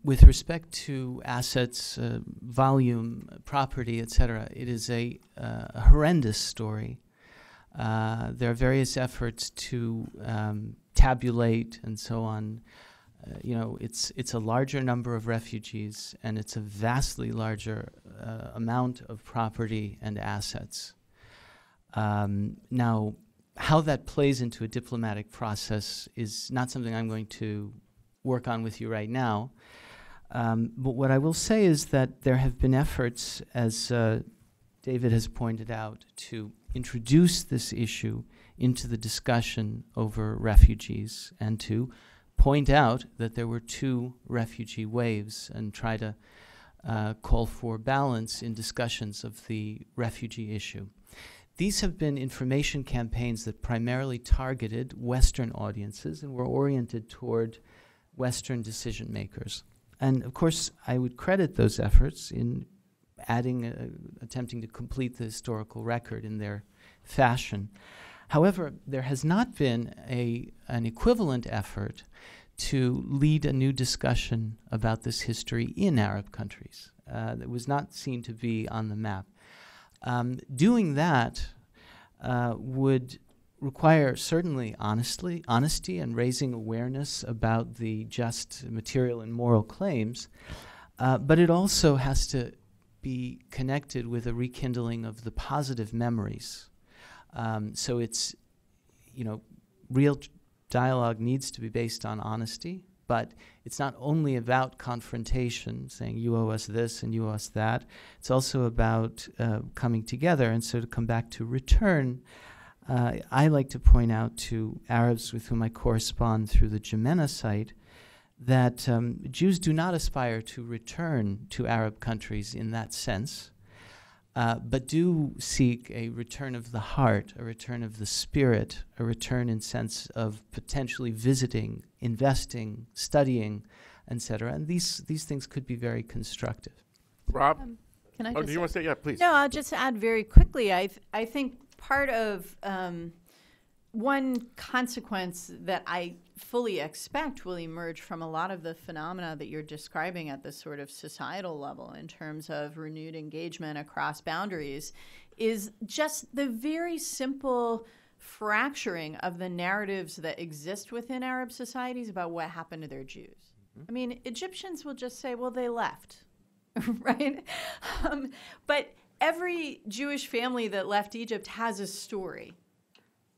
with respect to assets, volume, property, etc., it is a horrendous story. There are various efforts to tabulate and so on. It's a larger number of refugees, and it's a vastly larger amount of property and assets. Now, how that plays into a diplomatic process is not something I'm going to work on with you right now. But what I will say is that there have been efforts, as David has pointed out, to introduce this issue into the discussion over refugees and to point out that there were 2 refugee waves and try to call for balance in discussions of the refugee issue. These have been information campaigns that primarily targeted Western audiences and were oriented toward Western decision makers. And of course, I would credit those efforts in attempting to complete the historical record in their fashion. However, there has not been an equivalent effort to lead a new discussion about this history in Arab countries. That was not seen to be on the map. Doing that would require certainly honesty and raising awareness about the just material and moral claims, but it also has to be connected with a rekindling of the positive memories. So it's, real dialogue needs to be based on honesty, but it's not only about confrontation, saying you owe us this and you owe us that. It's also about coming together. And so to come back to return, I like to point out to Arabs with whom I correspond through the Jemena site that Jews do not aspire to return to Arab countries in that sense, but do seek a return of the heart, a return of the spirit, a return in sense of potentially visiting, investing, studying, etc. And these things could be very constructive. Rob? Can I do you want to say? Yeah, please. No, I'll just add very quickly. I think part of one consequence that I fully expect will emerge from a lot of the phenomena that you're describing at the sort of societal level in terms of renewed engagement across boundaries is just the very simple fracturing of the narratives that exist within Arab societies about what happened to their Jews. Mm-hmm. I mean, Egyptians will just say, well, they left, right? But every Jewish family that left Egypt has a story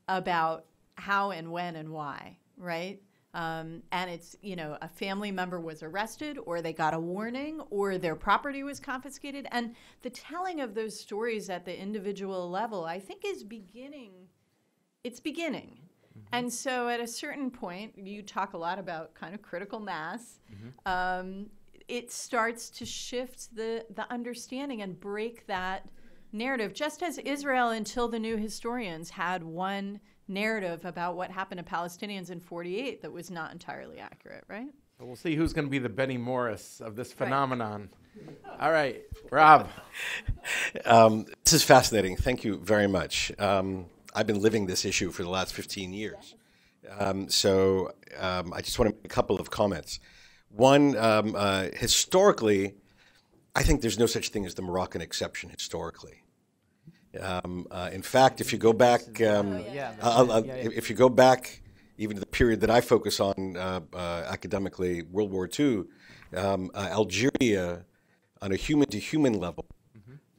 about how and when and why, right? And it's, a family member was arrested or they got a warning or their property was confiscated. And the telling of those stories at the individual level, I think is beginning. It's beginning. Mm-hmm. And so at a certain point, you talk a lot about kind of critical mass. Mm-hmm. It starts to shift the understanding and break that narrative, just as Israel, until the new historians, had one narrative about what happened to Palestinians in 48 that was not entirely accurate, right? So we'll see who's going to be the Benny Morris of this phenomenon. All right, Rob. This is fascinating. Thank you very much. I've been living this issue for the last 15 years. So I just want to make a couple of comments. One, historically, I think there's no such thing as the Moroccan exception historically. In fact, if you go back, if you go back even to the period that I focus on academically, World War II, Algeria, on a human-to-human level,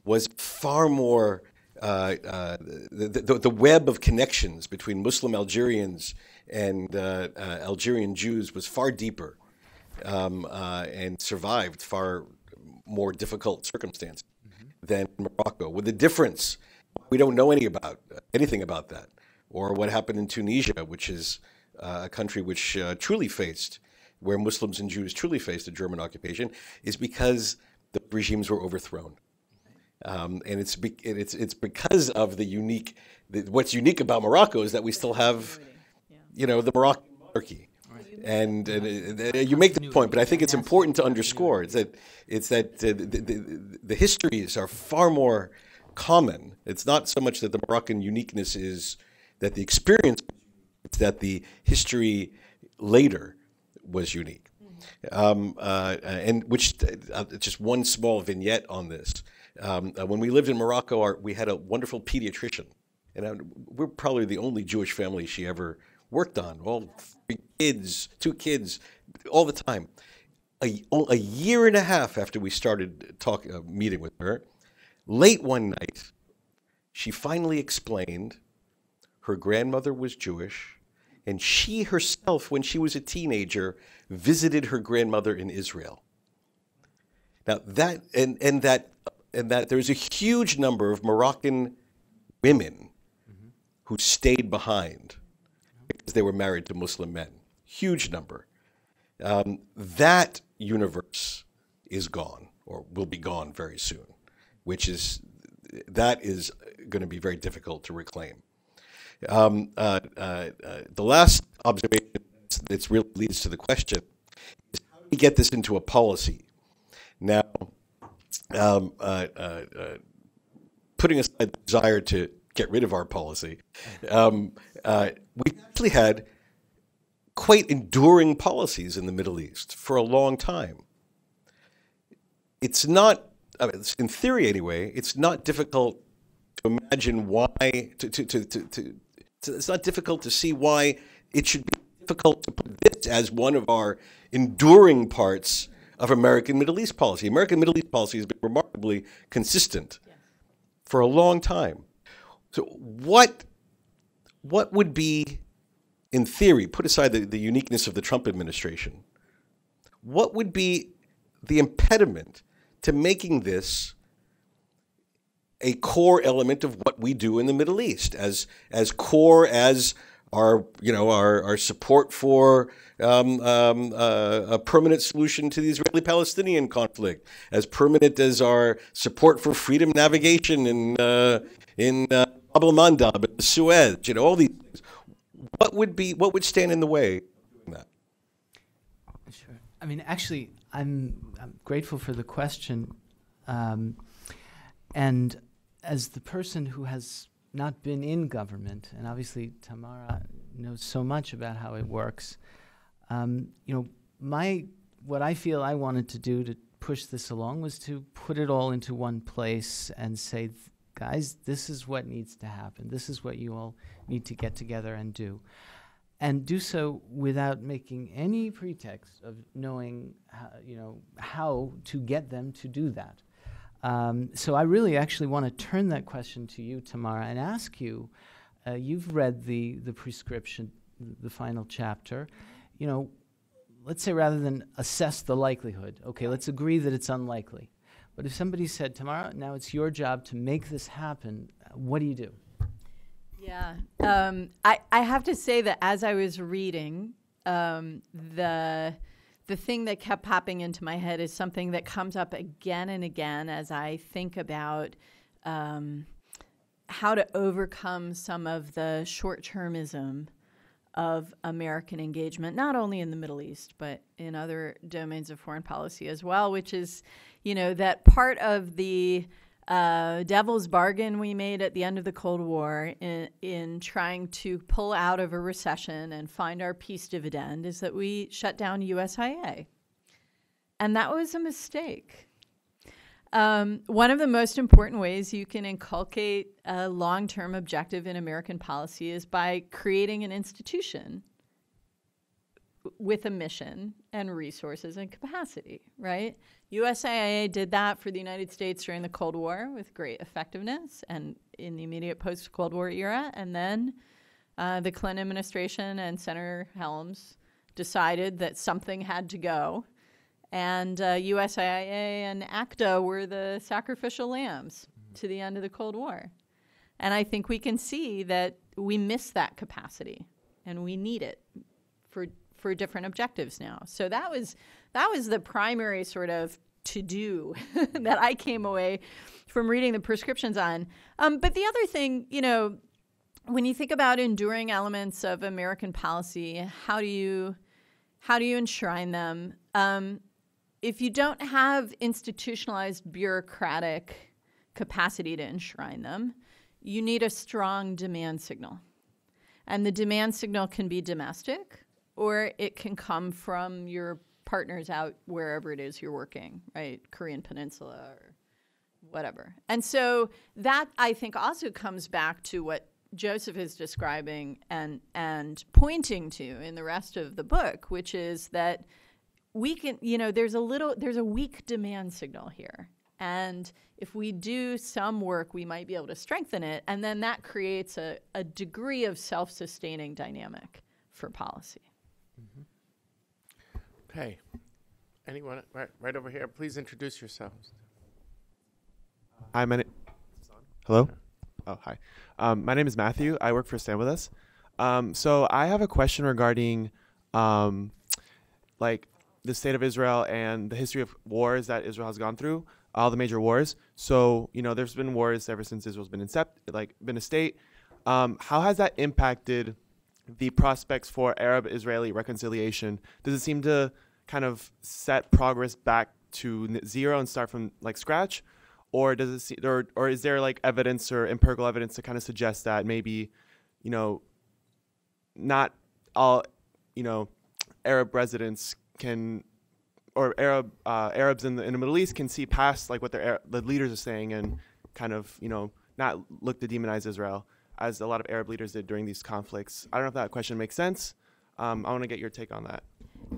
was far more. The web of connections between Muslim Algerians and Algerian Jews was far deeper and survived far more difficult circumstances than Morocco. With the difference, we don't know anything about that, or what happened in Tunisia, which is a country which truly faced, where Muslims and Jews truly faced a German occupation, is because the regimes were overthrown. And it's because of what's unique about Morocco is that we still have, the Moroccan monarchy. And you make the point, but I think it's important to underscore that the histories are far more common. It's not so much that the Moroccan uniqueness is that the experience, it's that the history later was unique. And which just one small vignette on this. When we lived in Morocco, we had a wonderful pediatrician, and we're probably the only Jewish family she ever worked on. All 3 kids, 2 kids, all the time. A year and a half after we started meeting with her, late one night, she finally explained her grandmother was Jewish, and she herself, when she was a teenager, visited her grandmother in Israel. Now that that there's a huge number of Moroccan women who stayed behind because they were married to Muslim men. Huge number. That universe is gone, or will be gone very soon, that is going to be very difficult to reclaim. The last observation that really leads to the question is how do we get this into a policy? Now, putting aside the desire to get rid of our policy, we actually had quite enduring policies in the Middle East for a long time. It's not, in theory anyway, it's not difficult to imagine why, it's not difficult to see why it should be difficult to put this as one of our enduring parts of American Middle East policy. American Middle East policy has been remarkably consistent for a long time. So what would be, in theory, put aside the uniqueness of the Trump administration, what would be the impediment to making this a core element of what we do in the Middle East, as core as our support for a permanent solution to the Israeli-Palestinian conflict, as permanent as our support for freedom navigation in Bab el-Mandab and Suez, all these things. What would stand in the way of doing that? Sure. I mean, actually, I'm grateful for the question, and as the person who has not been in government, and obviously Tamara knows so much about how it works. What I feel I wanted to do to push this along was to put it all into one place and say, guys, this is what needs to happen. This is what you all need to get together and do so without making any pretext of knowing how to get them to do that. So I really actually want to turn that question to you, Tamara, and ask you, you've read the prescription, the final chapter, let's say rather than assess the likelihood, okay, let's agree that it's unlikely. But if somebody said, Tamara, now it's your job to make this happen, what do you do? Yeah, I have to say that as I was reading, the thing that kept popping into my head is something that comes up again and again as I think about how to overcome some of the short-termism of American engagement, not only in the Middle East, but in other domains of foreign policy as well, which is, that part of the devil's bargain we made at the end of the Cold War in trying to pull out of a recession and find our peace dividend is that we shut down USIA. And that was a mistake. One of the most important ways you can inculcate a long-term objective in American policy is by creating an institution with a mission and resources and capacity, right? USIA did that for the United States during the Cold War with great effectiveness and in the immediate post-Cold War era. And then the Clinton administration and Senator Helms decided that something had to go. And USIA and ACTA were the sacrificial lambs to the end of the Cold War. And I think we can see that we miss that capacity, and we need it for different objectives now. So that was the primary sort of to-do that I came away from reading the prescriptions on. But the other thing, when you think about enduring elements of American policy, how do you enshrine them? If you don't have institutionalized bureaucratic capacity to enshrine them, you need a strong demand signal. And the demand signal can be domestic, or it can come from your partners out wherever it is you're working, right? Korean Peninsula or whatever. And so that, I think, also comes back to what Joseph is describing and pointing to in the rest of the book, which is that we can, there's a weak demand signal here. And if we do some work, we might be able to strengthen it. And then that creates a degree of self-sustaining dynamic for policy. Mm-hmm. Okay. Anyone right over here, please introduce yourselves. Hi, Hello? Oh, hi. My name is Matthew. I work for Stand With Us. So I have a question regarding the state of Israel and the history of wars that Israel has gone through, all the major wars. So, there's been wars ever since Israel's been been a state. How has that impacted the prospects for Arab-Israeli reconciliation? Does it seem to kind of set progress back to zero and start from scratch? Or does it or is there evidence or empirical evidence to kind of suggest that maybe, not all, Arab residents can, or Arabs in the Middle East can see past what the leaders are saying and kind of, not look to demonize Israel as a lot of Arab leaders did during these conflicts? I don't know if that question makes sense. I want to get your take on that.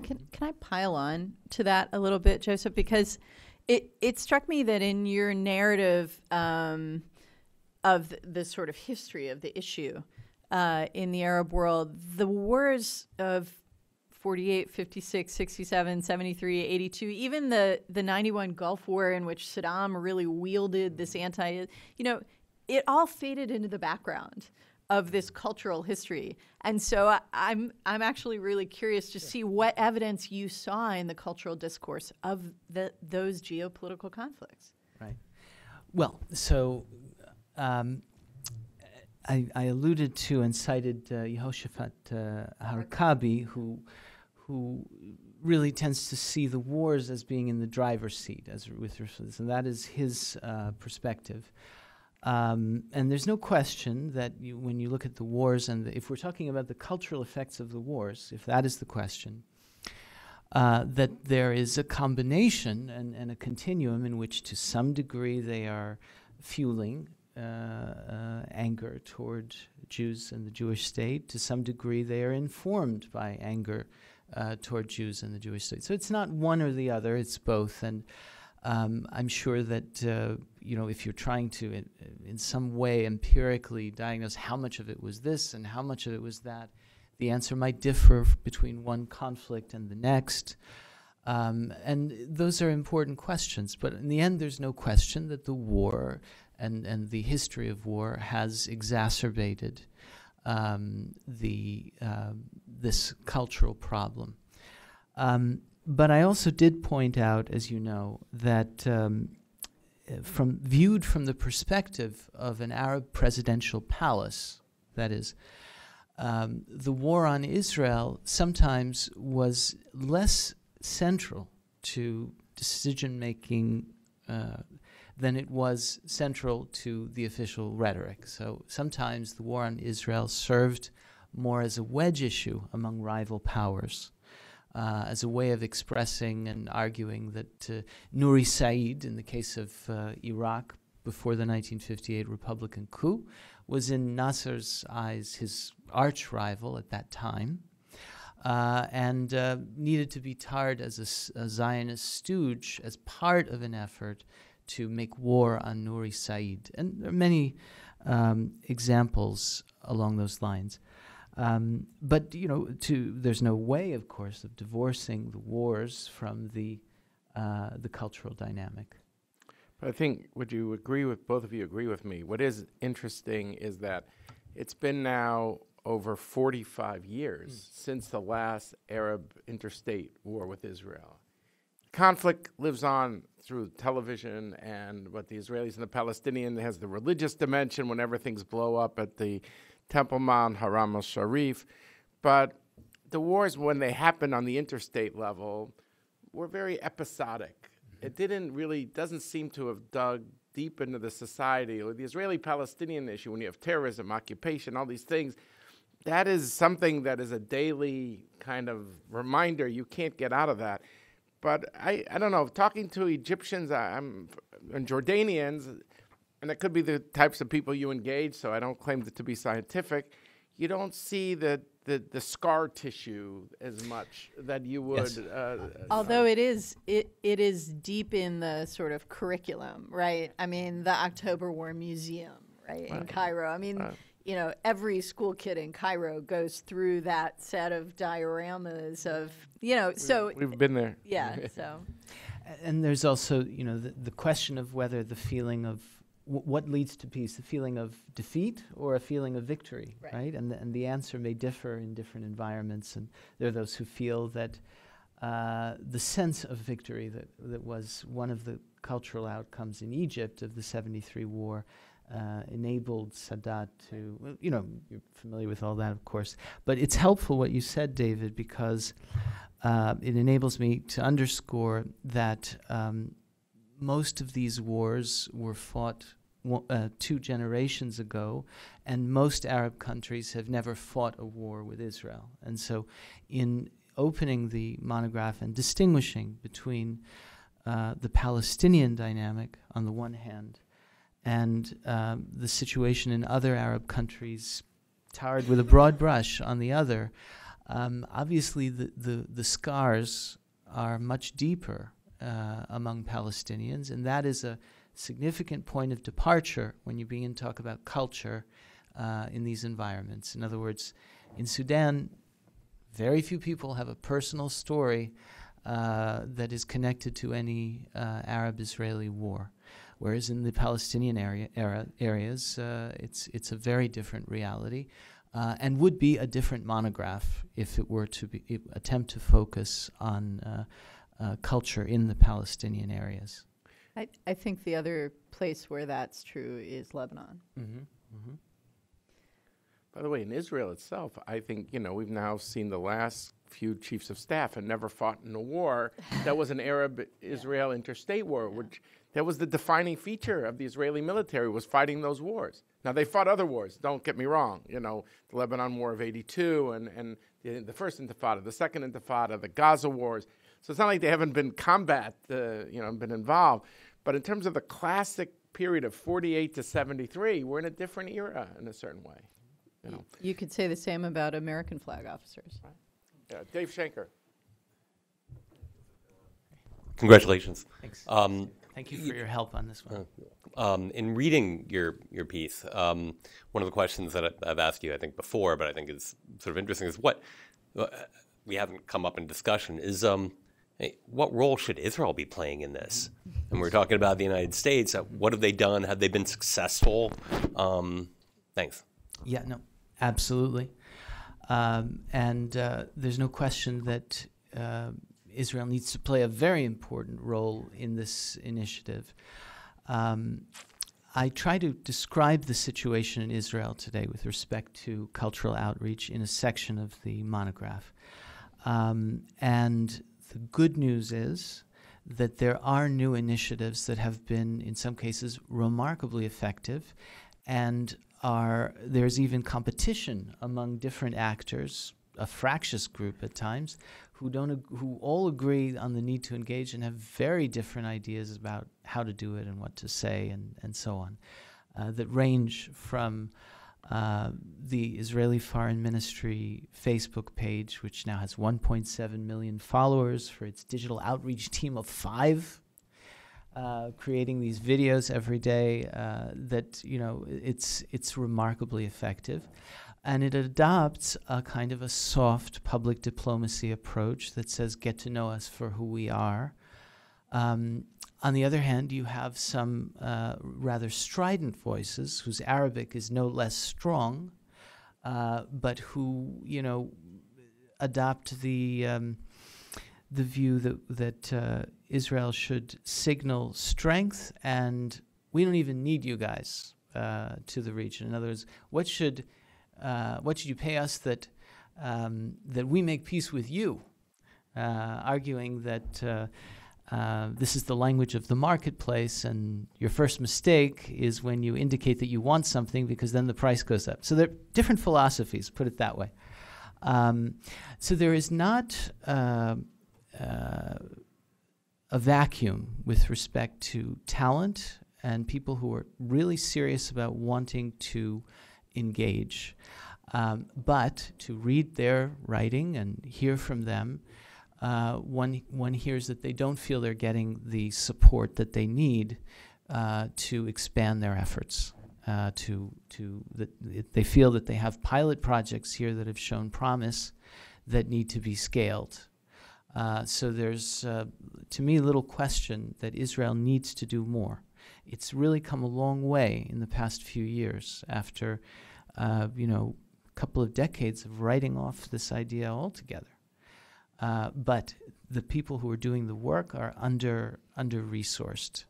Can I pile on to that a little bit, Joseph? Because it struck me that in your narrative of the sort of history of the issue in the Arab world, the wars of 48, 56, 67, 73, 82, even the 91 Gulf War in which Saddam really wielded this it all faded into the background of this cultural history. And so I'm actually really curious to see what evidence you saw in the cultural discourse of those geopolitical conflicts. Right. Well, so I alluded to and cited Yehoshaphat Harkabi, who really tends to see the wars as being in the driver's seat, with respect, and that is his perspective. And there's no question that when you look at the wars, and if we're talking about the cultural effects of the wars, if that is the question, that there is a combination and a continuum in which to some degree they are fueling anger toward Jews and the Jewish state. To some degree they are informed by anger toward Jews and the Jewish state. So it's not one or the other, it's both. And I'm sure that, if you're trying to in some way empirically diagnose how much of it was this and how much of it was that, the answer might differ between one conflict and the next. And those are important questions. But in the end, there's no question that the war and the history of war has exacerbated this cultural problem. But I also did point out, as you know, that viewed from the perspective of an Arab presidential palace, that is, the war on Israel sometimes was less central to decision-making than it was central to the official rhetoric. So sometimes the war on Israel served more as a wedge issue among rival powers, as a way of expressing and arguing that Nuri Said, in the case of Iraq before the 1958 Republican coup, was in Nasser's eyes his arch rival at that time, and needed to be tarred as a Zionist stooge as part of an effort to make war on Nuri Said. And there are many examples along those lines. But, there's no way, of course, of divorcing the wars from the cultural dynamic. But I think, would you agree with, both of you agree with me, what is interesting is that it's been now over 45 years since the last Arab interstate war with Israel. Conflict lives on through television, and what the Israelis and the Palestinians has the religious dimension whenever things blow up at the Temple Mount, Haram al-Sharif. But the wars, when they happened on the interstate level, were very episodic. It doesn't seem to have dug deep into the society. Or the Israeli-Palestinian issue, when you have terrorism, occupation, all these things, that is something that is a daily kind of reminder. You can't get out of that. But I don't know, talking to Egyptians and Jordanians, and it could be the types of people you engage, so I don't claim to be scientific, you don't see the scar tissue as much that you would. Yes. Although it is deep in the sort of curriculum, right? I mean, the October War Museum, right, in Cairo. I mean, every school kid in Cairo goes through that set of dioramas of, so. We've been there. Yeah, so. And there's also, the question of whether the feeling of what leads to peace, the feeling of defeat or a feeling of victory, right? And the answer may differ in different environments. And there are those who feel that the sense of victory that was one of the cultural outcomes in Egypt of the 73 war enabled Sadat to, you're familiar with all that, of course. But it's helpful what you said, David, because it enables me to underscore that most of these wars were fought 2 generations ago, and most Arab countries have never fought a war with Israel. And so in opening the monograph and distinguishing between the Palestinian dynamic on the one hand and the situation in other Arab countries tarred with a broad brush on the other, obviously the scars are much deeper among Palestinians, and that is a significant point of departure when you begin to talk about culture in these environments. In other words, in Sudan, very few people have a personal story that is connected to any Arab-Israeli war, whereas in the Palestinian areas, it's a very different reality, and would be a different monograph if it were to attempt to focus on culture in the Palestinian areas. I think the other place where that's true is Lebanon. Mm-hmm. Mm-hmm. By the way, in Israel itself, I think, we've now seen the last few chiefs of staff had never fought in a war that was an Arab-Israel interstate war, which that was the defining feature of the Israeli military, was fighting those wars. Now, they fought other wars, don't get me wrong. The Lebanon War of 82 and the First Intifada, the Second Intifada, the Gaza wars. So it's not like they haven't been combat, been involved. But in terms of the classic period of 48 to 73, we're in a different era in a certain way. You could say the same about American flag officers. Right. Yeah, Dave Schenker. Congratulations. Thanks. Thank you for your help on this one. In reading your piece, one of the questions that I've asked you, I think, before, but I think is sort of interesting, is what we haven't come up in discussion is what role should Israel be playing in this? And we're talking about the United States. What have they done? Have they been successful? Thanks. Yeah, no, absolutely. And there's no question that Israel needs to play a very important role in this initiative. I try to describe the situation in Israel today with respect to cultural outreach in a section of the monograph. And the good news is that there are new initiatives that have been, in some cases, remarkably effective, and there's even competition among different actors, a fractious group at times, who all agree on the need to engage and have very different ideas about how to do it and what to say and so on, that range from the Israeli Foreign Ministry Facebook page, which now has 1.7 million followers, for its digital outreach team of 5, creating these videos every day, that, you know, it's remarkably effective. And it adopts a kind of a soft public diplomacy approach that says, get to know us for who we are. On the other hand, you have some rather strident voices whose Arabic is no less strong, but who, you know, adopt the view that Israel should signal strength, and we don't even need you guys to the region. In other words, what should you pay us that we make peace with you? Arguing that this is the language of the marketplace, and your first mistake is when you indicate that you want something, because then the price goes up. So there are different philosophies, put it that way. So there is not a vacuum with respect to talent and people who are really serious about wanting to engage. But to read their writing and hear from them, one hears that they don't feel they're getting the support that they need to expand their efforts. They feel that they have pilot projects here that have shown promise that need to be scaled. So there's, to me, little question that Israel needs to do more. It's really come a long way in the past few years after, a couple of decades of writing off this idea altogether. But the people who are doing the work are under-resourced.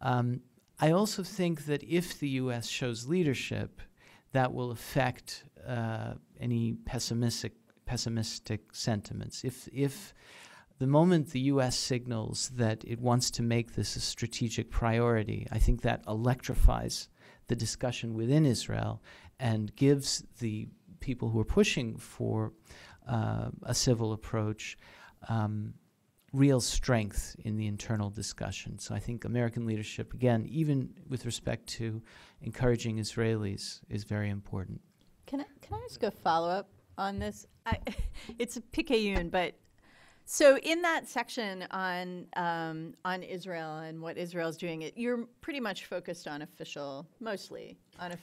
I also think that if the U.S. shows leadership, that will affect any pessimistic sentiments. If the moment the U.S. signals that it wants to make this a strategic priority, I think that electrifies the discussion within Israel and gives the people who are pushing for a civil approach real strength in the internal discussion. So I think American leadership, again, even with respect to encouraging Israelis, is very important. Can I ask a follow-up on this? It's a picayune, but so in that section on Israel and what Israel's doing, you're pretty much focused on mostly on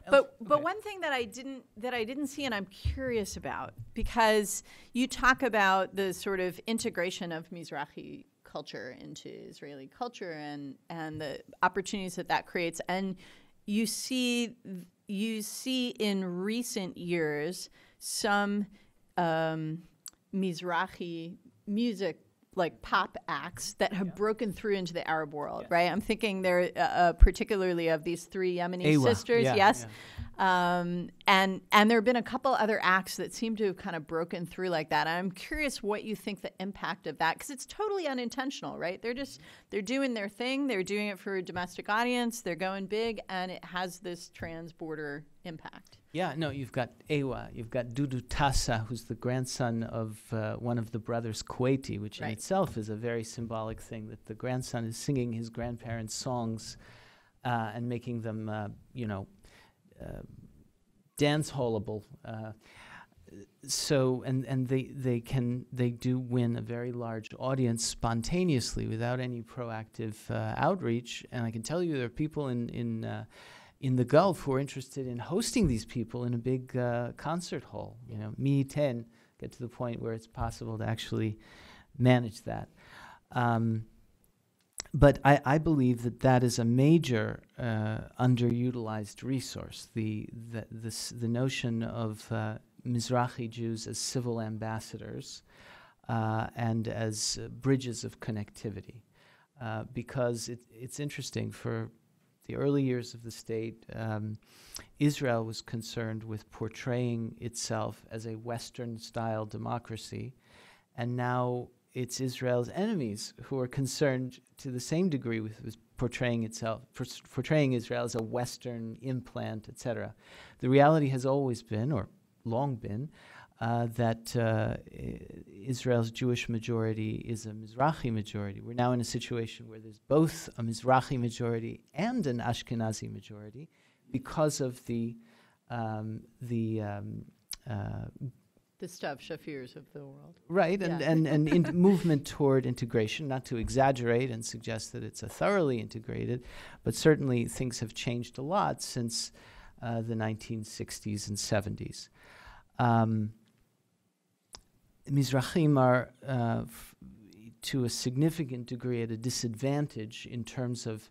but one thing that I didn't see, and I'm curious about, because you talk about the sort of integration of Mizrahi culture into Israeli culture and the opportunities that creates, and you see in recent years some Mizrahi music, like pop acts that have broken through into the Arab world, right? I'm thinking there particularly of these 3 Yemeni sisters, yes. And there have been a couple other acts that seem to have kind of broken through like that. And I'm curious what you think the impact of that, because it's totally unintentional, right? They're doing their thing, they're doing it for a domestic audience, they're going big, and it has this trans-border impact. Yeah, no, you've got Ewa, you've got Dudu Tassa, who's the grandson of one of the brothers Kuwaiti, which in itself is a very symbolic thing, that the grandson is singing his grandparents' songs and making them, dance hallable. So, and they do win a very large audience spontaneously without any proactive outreach. And I can tell you there are people in the Gulf who are interested in hosting these people in a big concert hall. Mi 10 get to the point where it's possible to actually manage that. But I believe that is a major underutilized resource. The notion of Mizrahi Jews as civil ambassadors and as bridges of connectivity, because it's interesting for the early years of the state, Israel was concerned with portraying itself as a Western-style democracy, and now it's Israel's enemies who are concerned to the same degree with portraying Israel as a Western implant, etc. The reality has always been, or long been, that Israel's Jewish majority is a Mizrahi majority. We're now in a situation where there's both a Mizrahi majority and an Ashkenazi majority because of the Stav Shafirs of the world. Right, Yeah. and movement toward integration, not to exaggerate and suggest that it's a thoroughly integrated, but certainly things have changed a lot since the 1960s and 70s. Mizrahim are, to a significant degree, at a disadvantage in terms of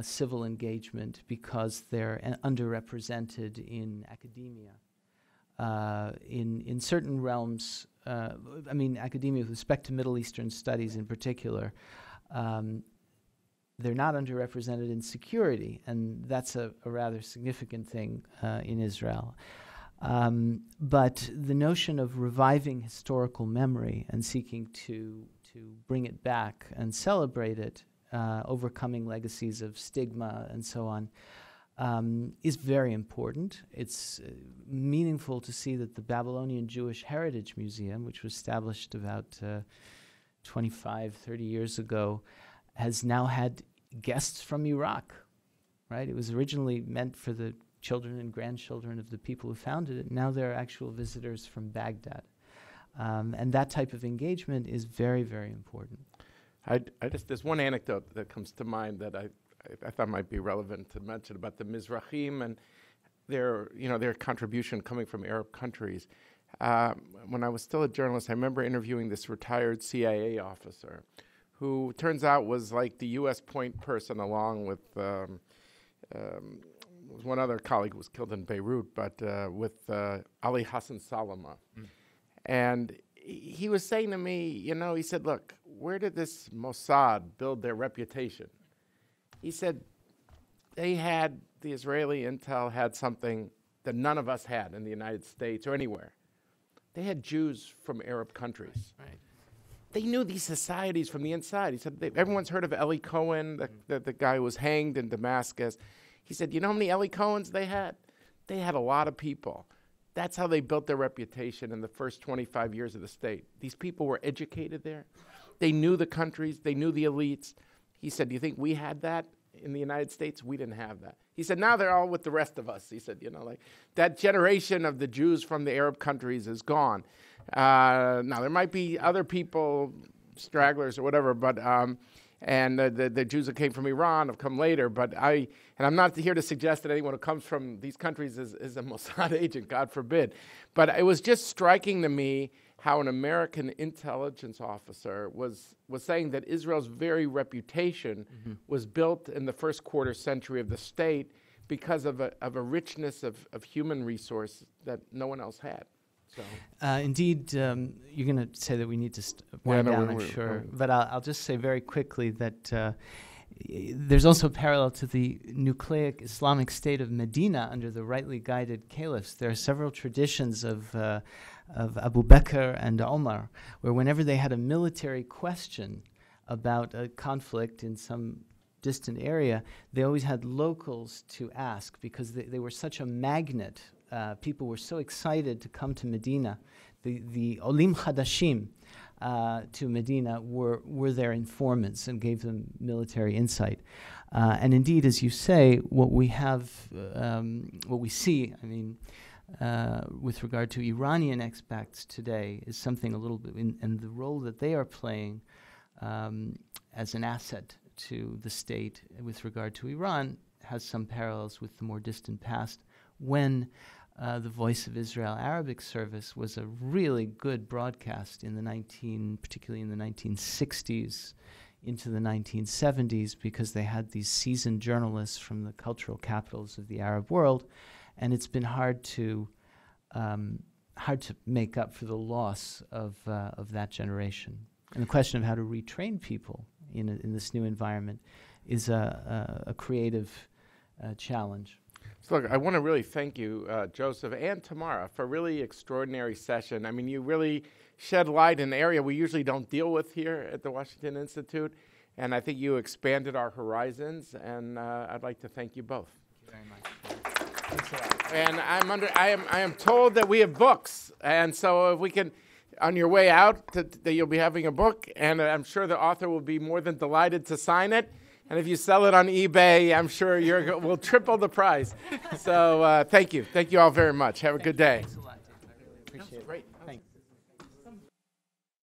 civil engagement because they're underrepresented in academia. In certain realms, academia with respect to Middle Eastern studies in particular, they're not underrepresented in security, and that's a rather significant thing in Israel. But the notion of reviving historical memory and seeking to bring it back and celebrate it, overcoming legacies of stigma and so on, is very important. It's meaningful to see that the Babylonian Jewish Heritage Museum, which was established about 25, 30 years ago, has now had guests from Iraq, right? It was originally meant for the children and grandchildren of the people who founded it. Now there are actual visitors from Baghdad. And that type of engagement is very, very important. There's one anecdote that comes to mind that I thought might be relevant to mention about the Mizrahim and their contribution coming from Arab countries. When I was still a journalist, I remember interviewing this retired CIA officer who turns out was like the U.S. point person along with one other colleague who was killed in Beirut, but with Ali Hassan Salama. And he was saying to me, he said, look, where did this Mossad build their reputation? He said, the Israeli intel had something that none of us had in the United States or anywhere. They had Jews from Arab countries. Right. They knew these societies from the inside. He said, everyone's heard of Eli Cohen, the guy who was hanged in Damascus. He said, you know how many Eli Cohens they had? They had a lot of people. That's how they built their reputation in the first 25 years of the state. These people were educated there. They knew the countries. They knew the elites. He said, do you think we had that in the United States? We didn't have that. He said, now they're all with the rest of us. He said, that generation of the Jews from the Arab countries is gone. Now, there might be other people, stragglers or whatever, but and the Jews that came from Iran have come later. But I'm not here to suggest that anyone who comes from these countries is a Mossad agent, God forbid. But it was just striking to me how an American intelligence officer was saying that Israel's very reputation was built in the first quarter century of the state because of a richness of human resource that no one else had. So. Indeed, you're going to say that we need to wind down, I'm sure. But I'll just say very quickly that there's also a parallel to the nucleic Islamic state of Medina under the rightly guided caliphs. There are several traditions of Abu Bakr and Omar, where whenever they had a military question about a conflict in some distant area, they always had locals to ask because they were such a magnet. People were so excited to come to Medina. The Olim Chadashim to Medina were their informants and gave them military insight. And indeed, as you say, what we see, with regard to Iranian expats today is something a little bit, and the role that they are playing as an asset to the state with regard to Iran has some parallels with the more distant past when the Voice of Israel Arabic service was a really good broadcast particularly in the 1960s into the 1970s, because they had these seasoned journalists from the cultural capitals of the Arab world, and it's been hard to make up for the loss of that generation. And the question of how to retrain people in this new environment is a creative challenge. So look, I want to really thank you, Joseph and Tamara, for a really extraordinary session. I mean, you really shed light in an area we usually don't deal with here at the Washington Institute, and I think you expanded our horizons, and I'd like to thank you both. Thank you very much. Thanks a lot. And I am told that we have books, and so if we can, on your way out, that you'll be having a book, and I'm sure the author will be more than delighted to sign it. And if you sell it on eBay, I'm sure we'll triple the price. So thank you. Thank you all very much. Have a good day. Thanks a lot, Dave. I really appreciate it. Great.